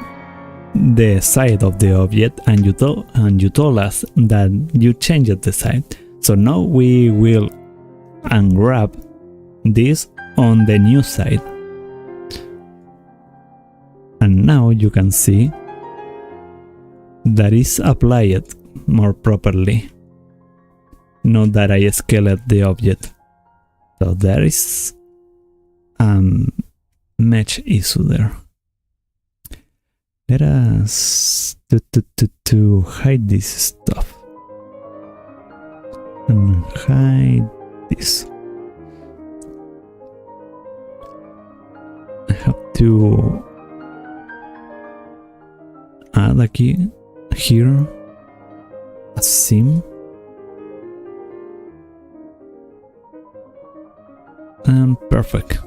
the side of the object, and you told us that you changed the side. So now we will unwrap this on the new side. And now you can see that is applied more properly. Not that I scaled the object. So there is a match issue there. Let us to hide this stuff and hide this. I have to add a key here, a seam, and perfect.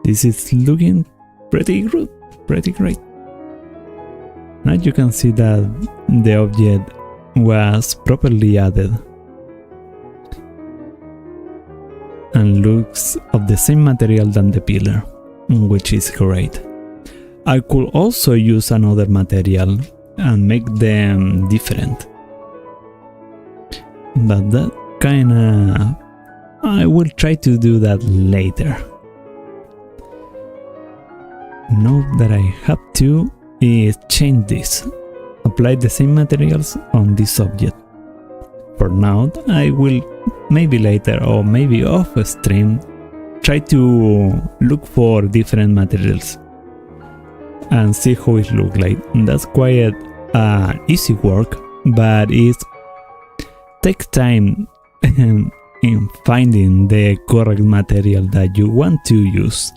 This is looking pretty good, pretty great. Now you can see that the object was properly added and looks of the same material than the pillar, which is great. I could also use another material and make them different, but that kinda, I will try to do that later. Now that I have to is change this, apply the same materials on this object. For now, I will maybe later or maybe off stream try to look for different materials and see how it looks like. That's quite easy work, but it takes time in finding the correct material that you want to use.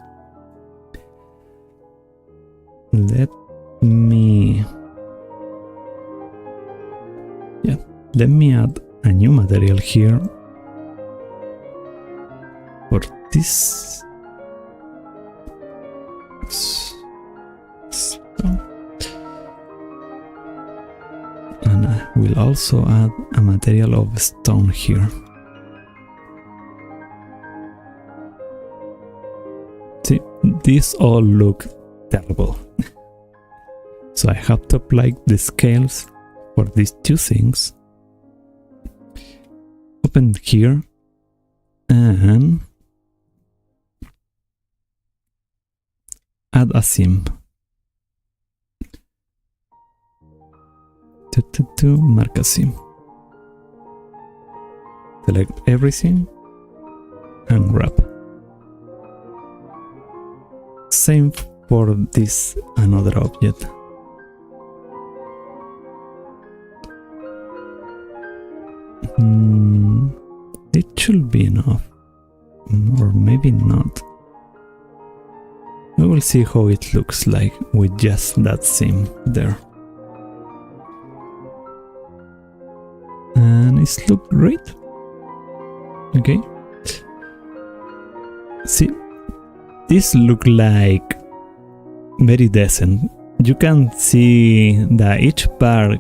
Let me add a new material here for this. And I will also add a material of stone here. See, these all look terrible. So I have to apply the scales for these two things. Open here and add a seam. To mark a seam. Select everything and wrap. Same for this another object. It should be enough, or maybe not. We will see how it looks like with just that seam there. And it looks great. Okay. See, this look like very decent. You can see that each part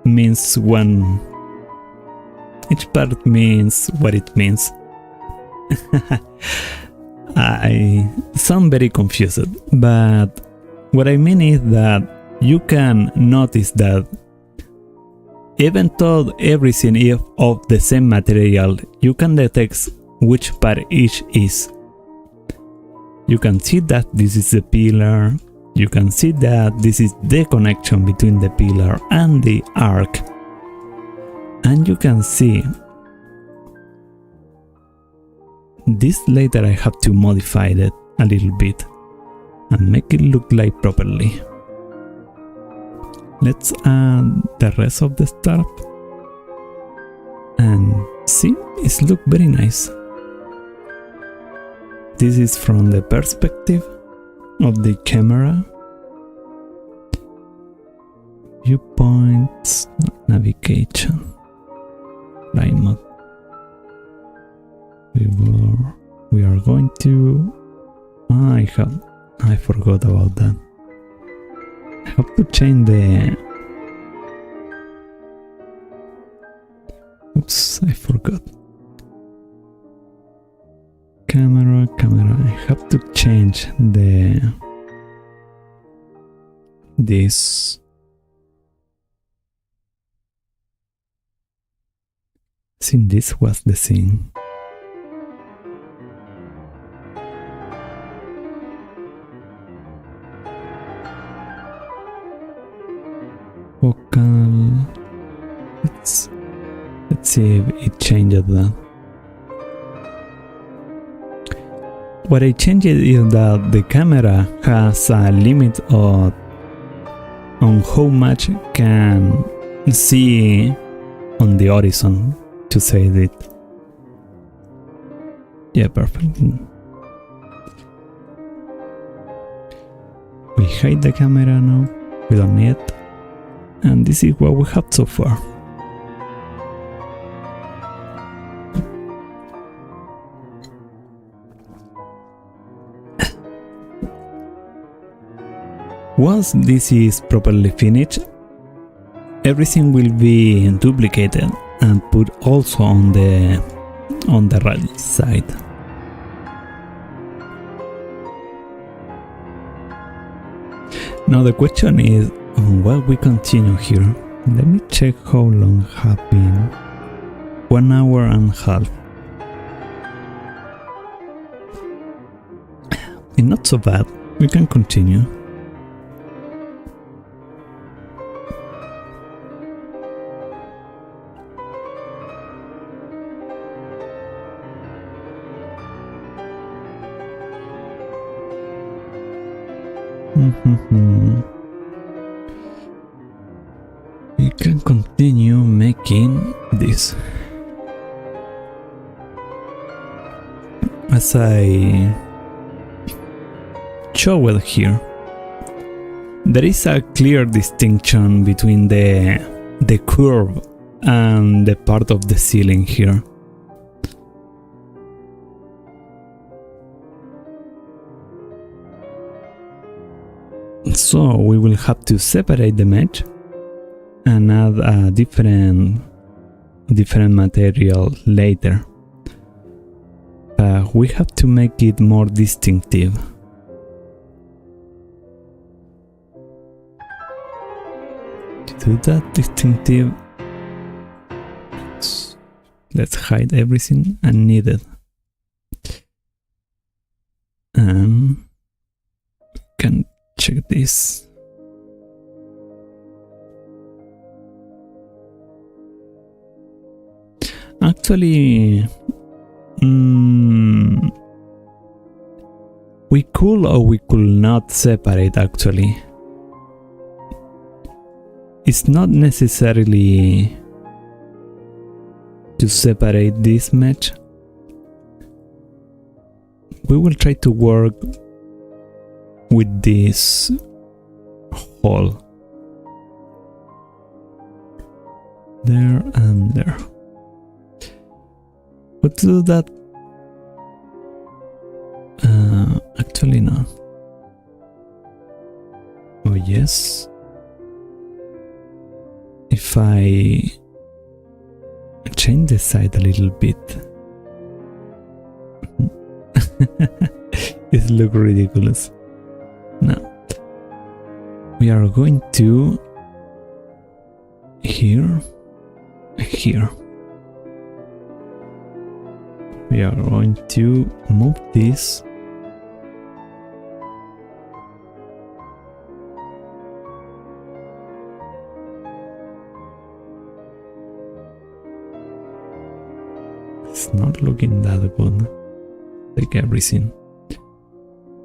means one. Each part means what it means. I sound very confused, but what I mean is that you can notice that even though everything is of the same material, you can detect which part each is. You can see that this is the pillar, you can see that this is the connection between the pillar and the arc, and you can see this later. I have to modify it a little bit and make it look like properly. Let's add the rest of the stuff and see, it looks very nice. This is from the perspective of the camera. Viewpoints, navigation, flight mode. We are going to. I I forgot about that. I have to change the... Oops, I forgot. Camera. I have to change this. I think this was the thing. Focal. Let's see if it changed that. What I changed is that the camera has a limit on how much can see on the horizon, to say it. Yeah, perfect. We hide the camera now, we don't need it. And this is what we have so far. Once this is properly finished, everything will be duplicated and put also on the right side. Now the question is, while we continue here, let me check how long have been. 1 hour and a half. It's not so bad, we can continue. We can continue making this. As I showed here, there is a clear distinction between the curve and the part of the ceiling here. So we will have to separate the mesh and add a different material later. We have to make it more distinctive. To do that distinctive, let's hide everything unneeded. And can check this. Actually, we could or we could not separate actually. It's not necessarily to separate this mesh. We will try to work with this hole. There and there. But to do that, actually no. Oh yes. If I change the side a little bit, it looks ridiculous. Now we are going to here. We are going to move this. It's not looking that good, like everything.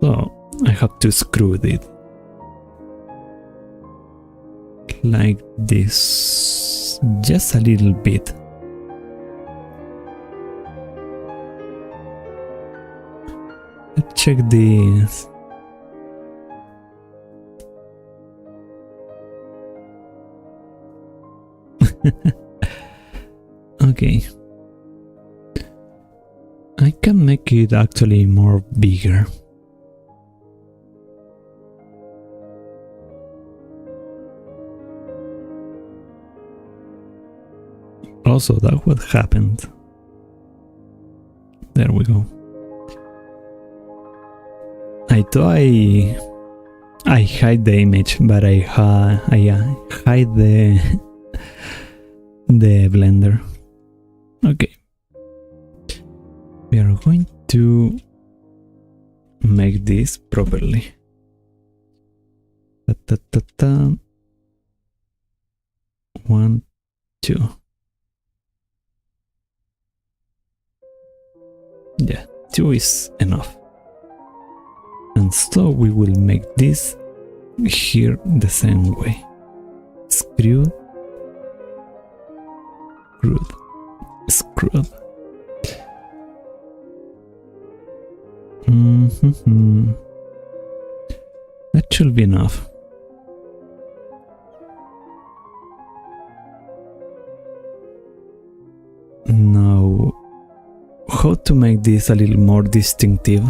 So I have to screw it like this, just a little bit. Let's check this. Okay. I can make it actually more bigger. Also, that what happened. There we go. I thought I hide the image, but I hide the blender. Okay. We are going to make this properly. Ta -ta -ta -ta. 1, 2. Yeah, 2 is enough. And so we will make this here the same way. Screwed, screwed, screwed. That should be enough. Now, how to make this a little more distinctive?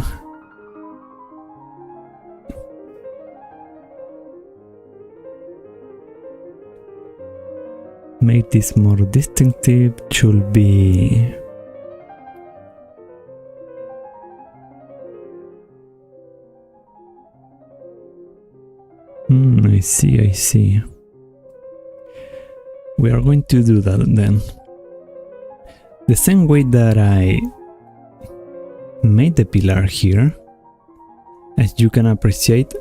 Make this more distinctive should be I see. We are going to do that then. The same way that I made the pillar here, as you can appreciate,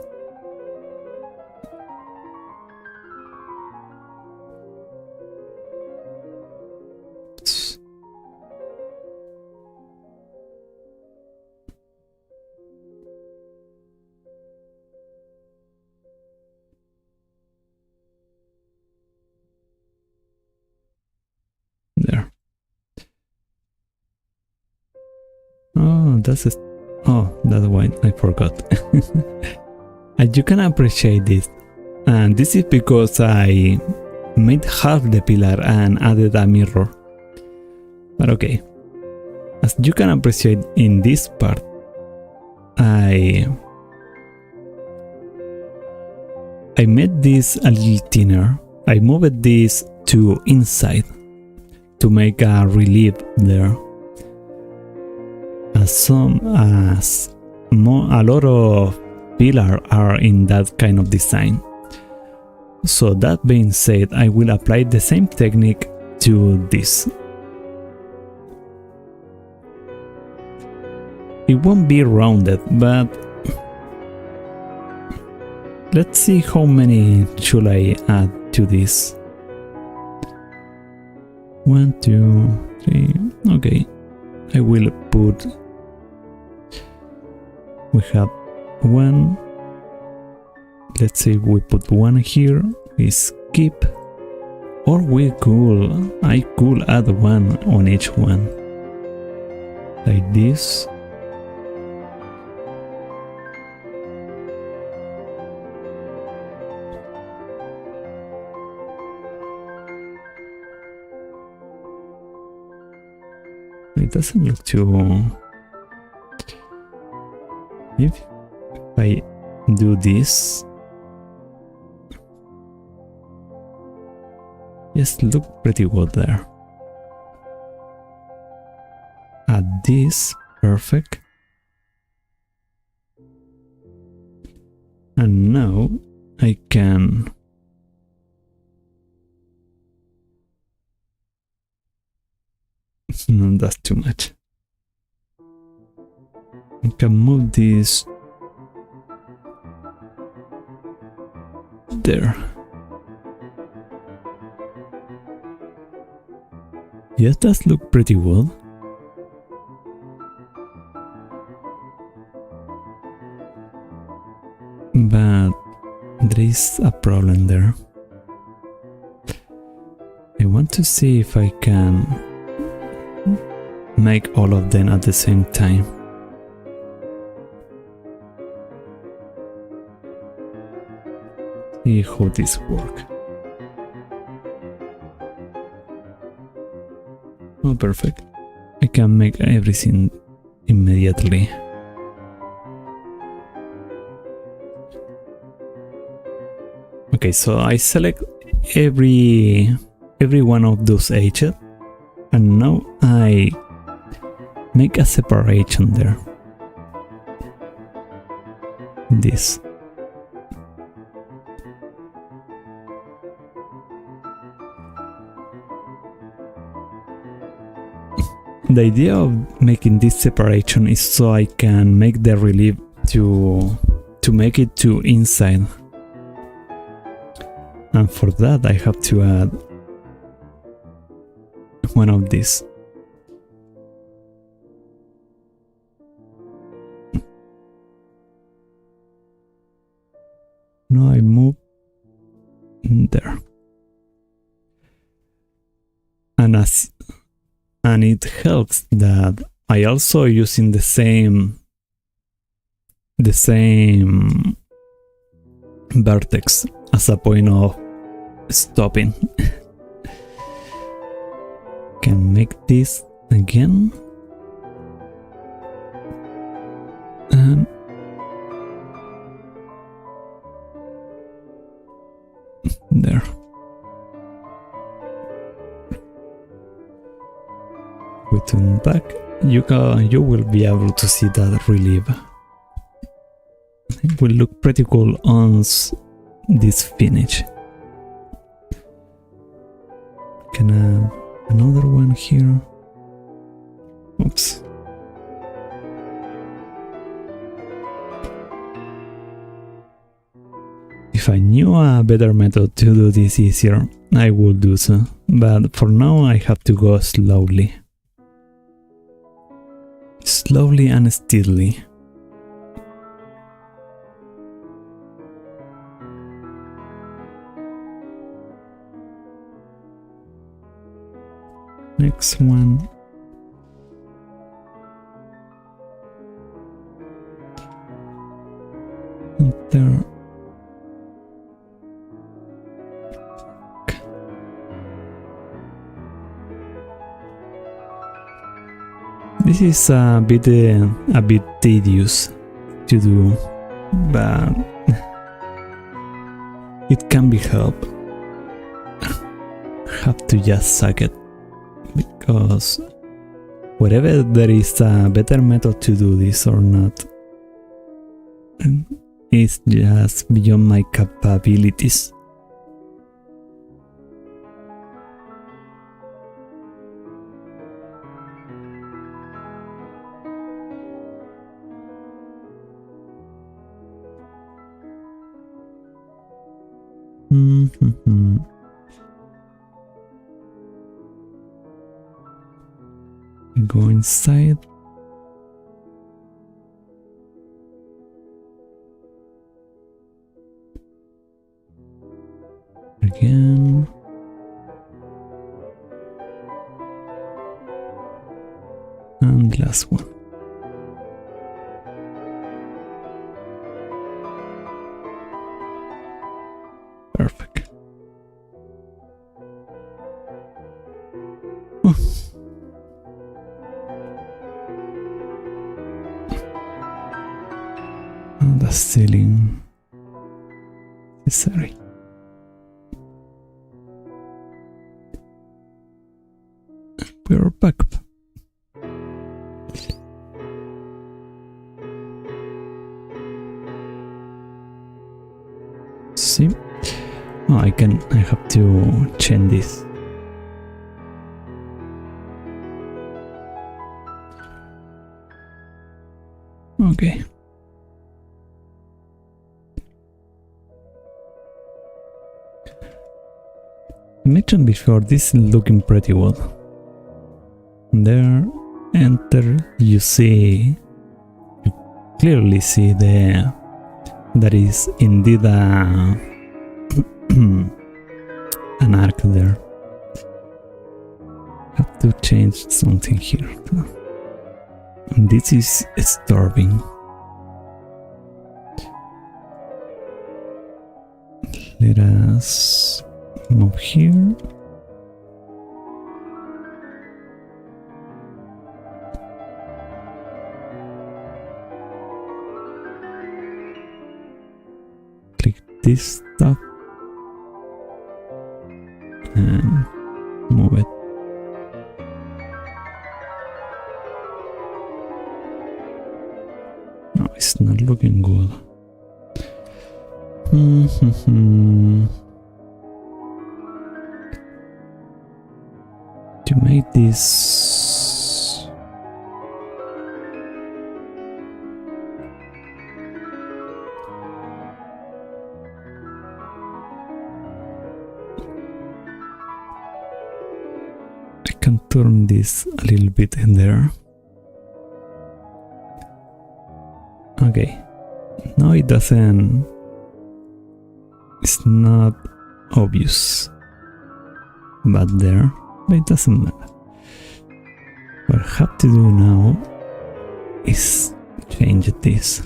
there. Oh, that's why I forgot. And you can appreciate this. And this is because I made half the pillar and added a mirror. But okay. As you can appreciate in this part, I made this a little thinner. I moved this to inside to make a relief there. A lot of pillars are in that kind of design. So that being said, I will apply the same technique to this. It won't be rounded, but let's see how many should I add to this. 1, 2, 3. Okay, I will put. We have 1. Let's say we put 1 here. We skip, or I could add 1 on each one, like this. It doesn't look too. If I do this, yes, look pretty good there. Add this, perfect. And now I can no, that's too much. I can move this there. Yes, that looks pretty well. But there is a problem there. I want to see if I can make all of them at the same time. See how this works. Oh, perfect. I can make everything immediately. Okay, so I select every one of those edges and now I make a separation there. This. The idea of making this separation is so I can make the relief to make it to inside. And for that I have to add one of these. Now I move there. And it helps that I also using the same vertex as a point of stopping. Can make this again. And there. We turn back. You will be able to see that relief. It will look pretty cool once this finish. Can add another one here. Oops. If I knew a better method to do this easier, I would do so, but for now I have to go slowly. Slowly and steadily. Next one. And there. This is a bit tedious to do, but it can be helped. Have to just suck it, because whether there is a better method to do this or not, it's just beyond my capabilities. Go inside. Again. And last one. Perfect. Oh. The ceiling necessary. We're back up. See? Oh, I have to change this. Okay. I mentioned before, this is looking pretty well. There, enter, you clearly see that is indeed an arc there. Have to change something here. And this is disturbing. Let us move here. Click this stuff and move it. it's not looking good. To make this I can turn this a little bit in there. Okay, now it doesn't, it's not obvious, but there, but it doesn't matter. What I have to do now is change this.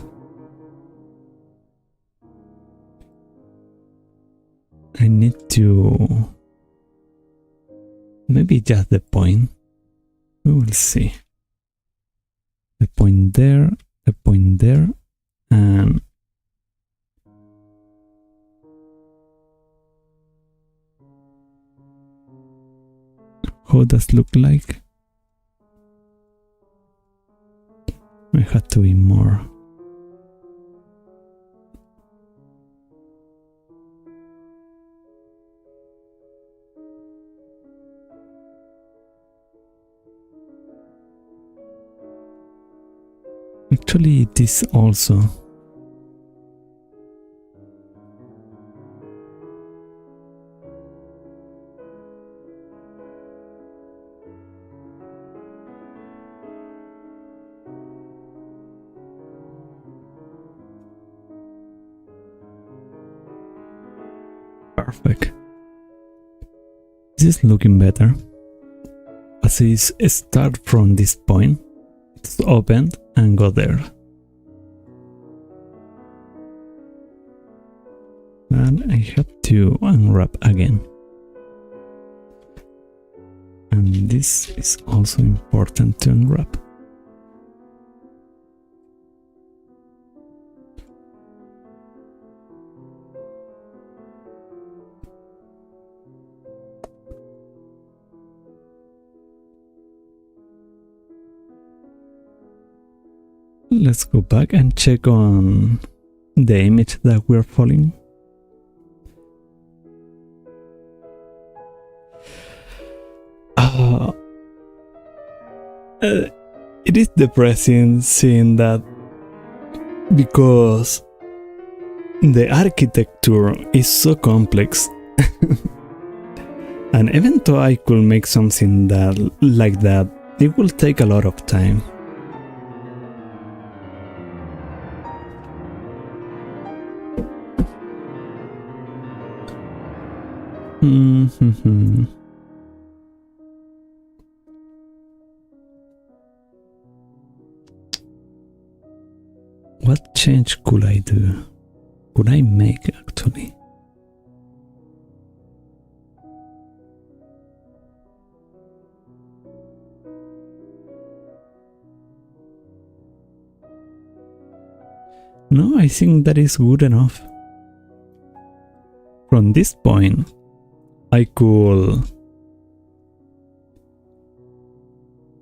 I need to, maybe just the point, we will see. The point there, and how does it look like? I have to be more. Actually, it is also. Perfect. This is looking better. As is start from this point, it's opened and go there. And I have to unwrap again. And this is also important to unwrap. Let's go back and check on the image that we're following. It is depressing seeing that, because the architecture is so complex. And even though I could make something that like that, it will take a lot of time. What change could I do? Could I make actually? No, I think that is good enough. From this point, I could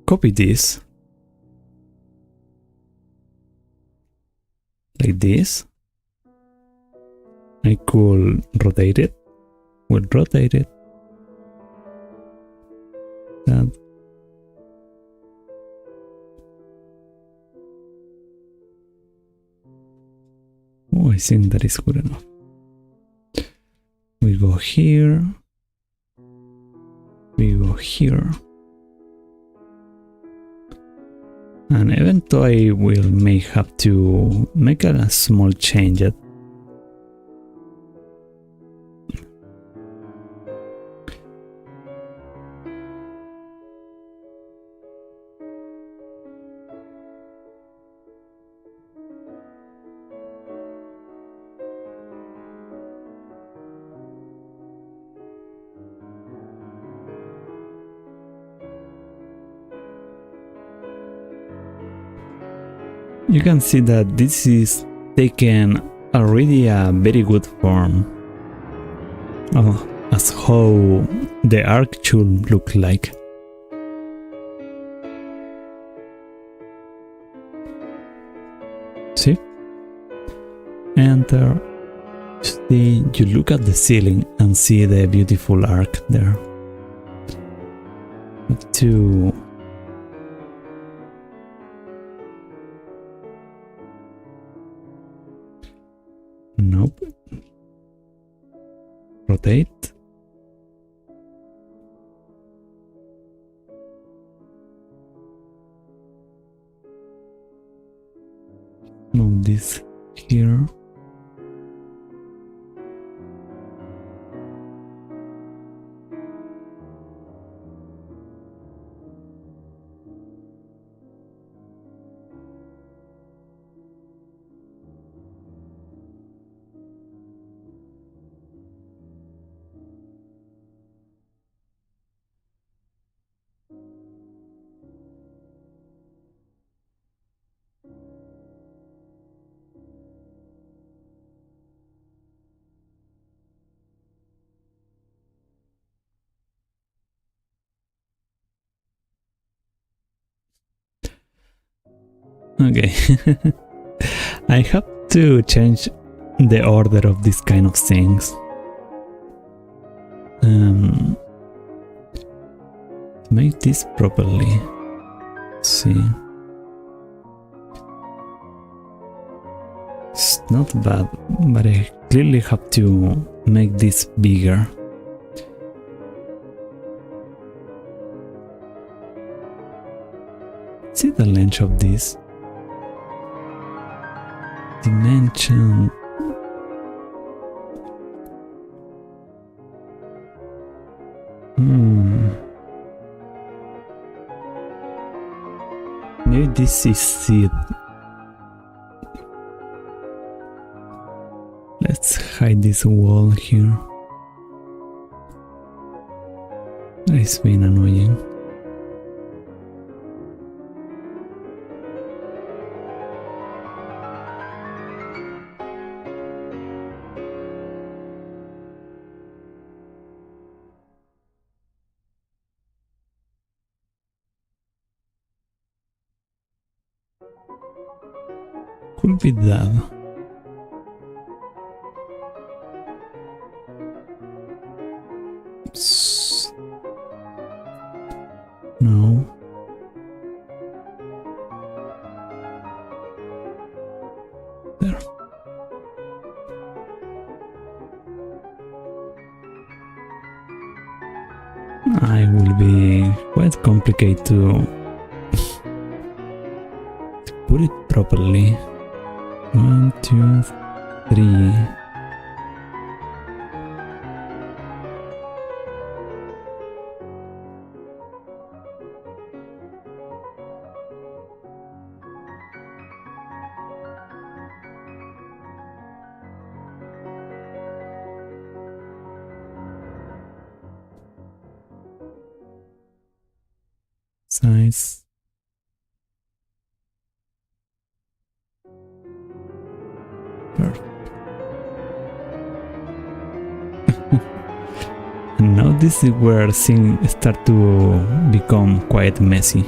copy this like this. I could rotate it. We'll rotate it. That. Oh, I think that is good enough. We go here. We go here. And even though I may have to make a small change. You can see that this is taken already a very good form as how the arc should look like. See? Enter. See, you look at the ceiling and see the beautiful arc there. To nope. Rotate. Move this here. Okay. I have to change the order of these kind of things. Make this properly. Let's see. It's not bad, but I clearly have to make this bigger. See the length of this? Dimension. Maybe this is it. Let's hide this wall here. It's been annoying. Could be that. No. There. I will be quite complicated to put it properly. 1, 2, 3. Size. Perfect. And now this is where things start to become quite messy.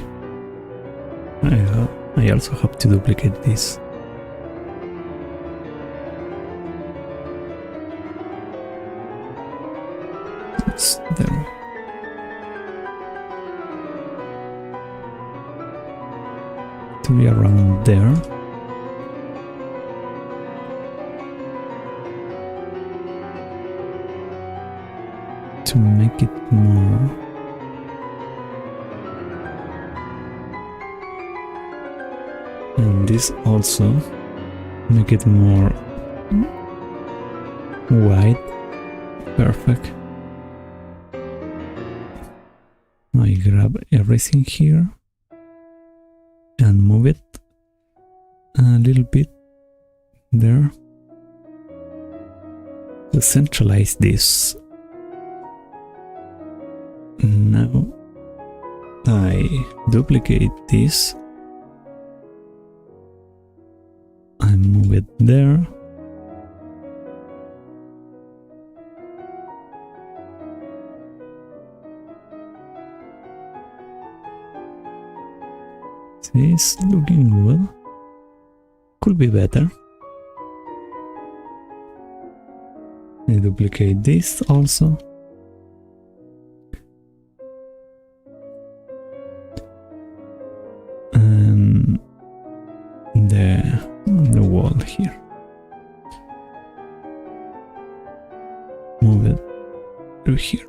I also have to duplicate this. It's there. To be around there. To make it more and this also make it more wide. Perfect. I grab everything here and move it a little bit there to centralize this. Now I duplicate this, I move it there, see, it's looking good. could be better. I duplicate this also. And the wall here. Move it through here.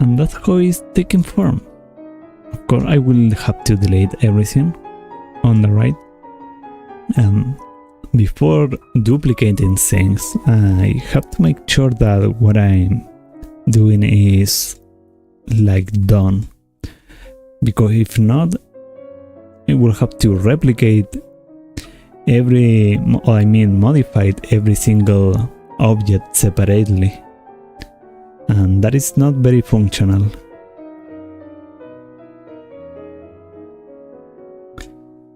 And that's how it's taking form. Of course, I will have to delete everything on the right. Before duplicating things, I have to make sure that what I'm doing is like done. Because if not, I will have to replicate modify every single object separately. And that is not very functional.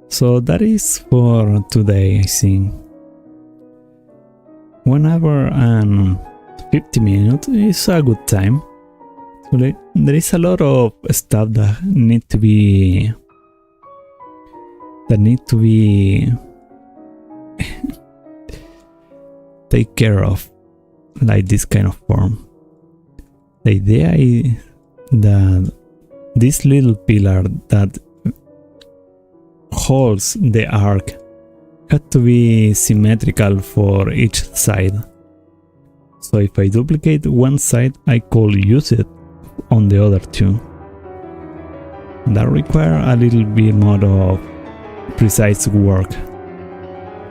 So that is for today, I think. 1 hour and 50 minutes is a good time. So there is a lot of stuff that need to be take care of, like this kind of form. The idea is that this little pillar that holds the arc had to be symmetrical for each side. So if I duplicate one side, I could use it on the other two. That requires a little bit more of precise work.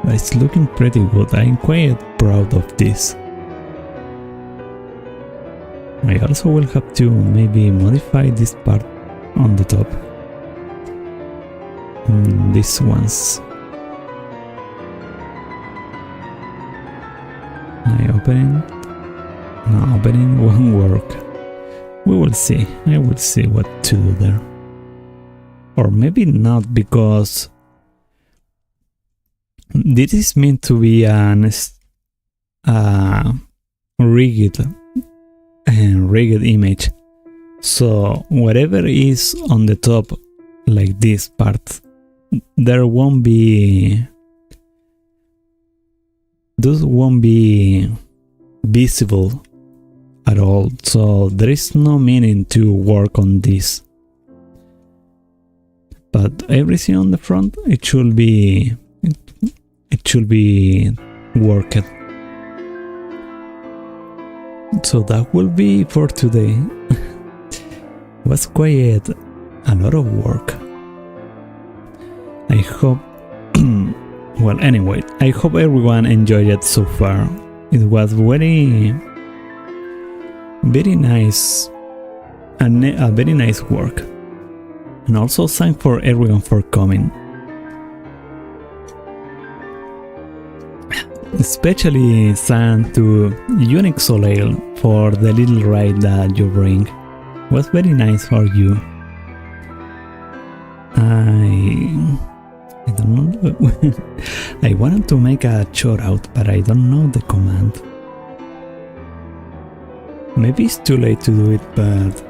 But it's looking pretty good. I'm quite proud of this. I also will have to maybe modify this part on the top. These ones. I open it. No, opening won't work. We will see. I will see what to do there. Or maybe not, because this is meant to be an rigged image. So whatever is on the top, like this part, those won't be visible at all. So there is no meaning to work on this. But everything on the front, it should be worked. So that will be for today. Was quite a lot of work. I hope well, anyway, I hope everyone enjoyed it so far. It was very nice, and a very nice work. And also thanks for everyone for coming. Especially thanks to Unique Soleil for the little ride that you bring. It was very nice for you. I don't know. I wanted to make a shout out, but I don't know the command. Maybe it's too late to do it, but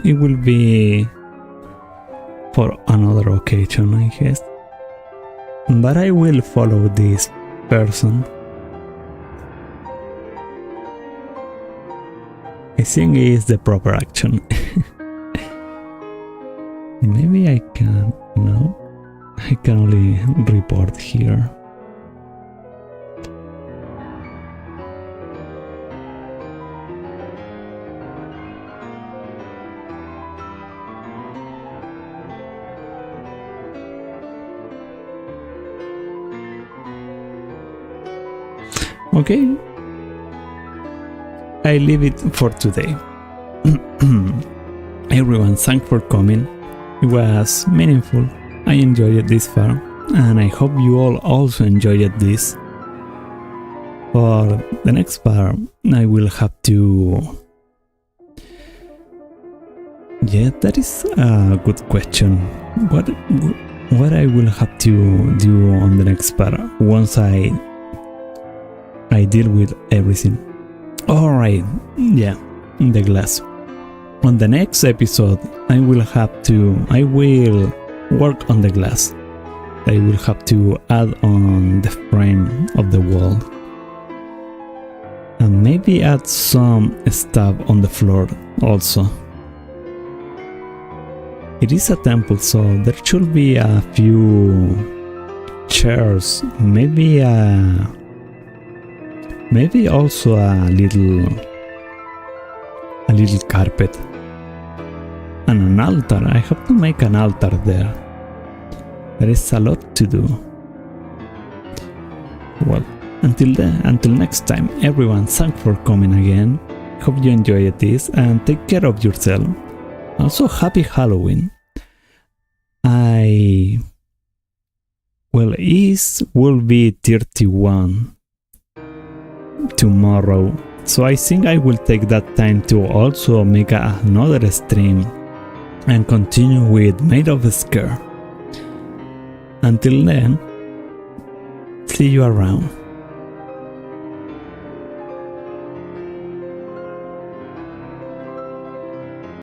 it will be for another occasion, I guess. But I will follow this person. I think it is the proper action. Maybe I can, no? I can only report here. Okay, I leave it for today. Everyone, thanks for coming. It was meaningful. I enjoyed it this far, and I hope you all also enjoyed this. For the next part, I will have to Yeah, that is a good question. What I will have to do on the next part once I deal with everything. Alright, yeah, the glass. On the next episode, I will work on the glass. I will have to add on the frame of the wall. And maybe add some stuff on the floor also. It is a temple, so there should be a few chairs, maybe also a little carpet and an altar. I have to make an altar there. There is a lot to do. Well, until next time, everyone, thanks for coming again. Hope you enjoyed this and take care of yourself. Also, happy Halloween. It will be 31 tomorrow, so I think I will take that time to also make another stream and continue with Made of Scare. Until then, see you around.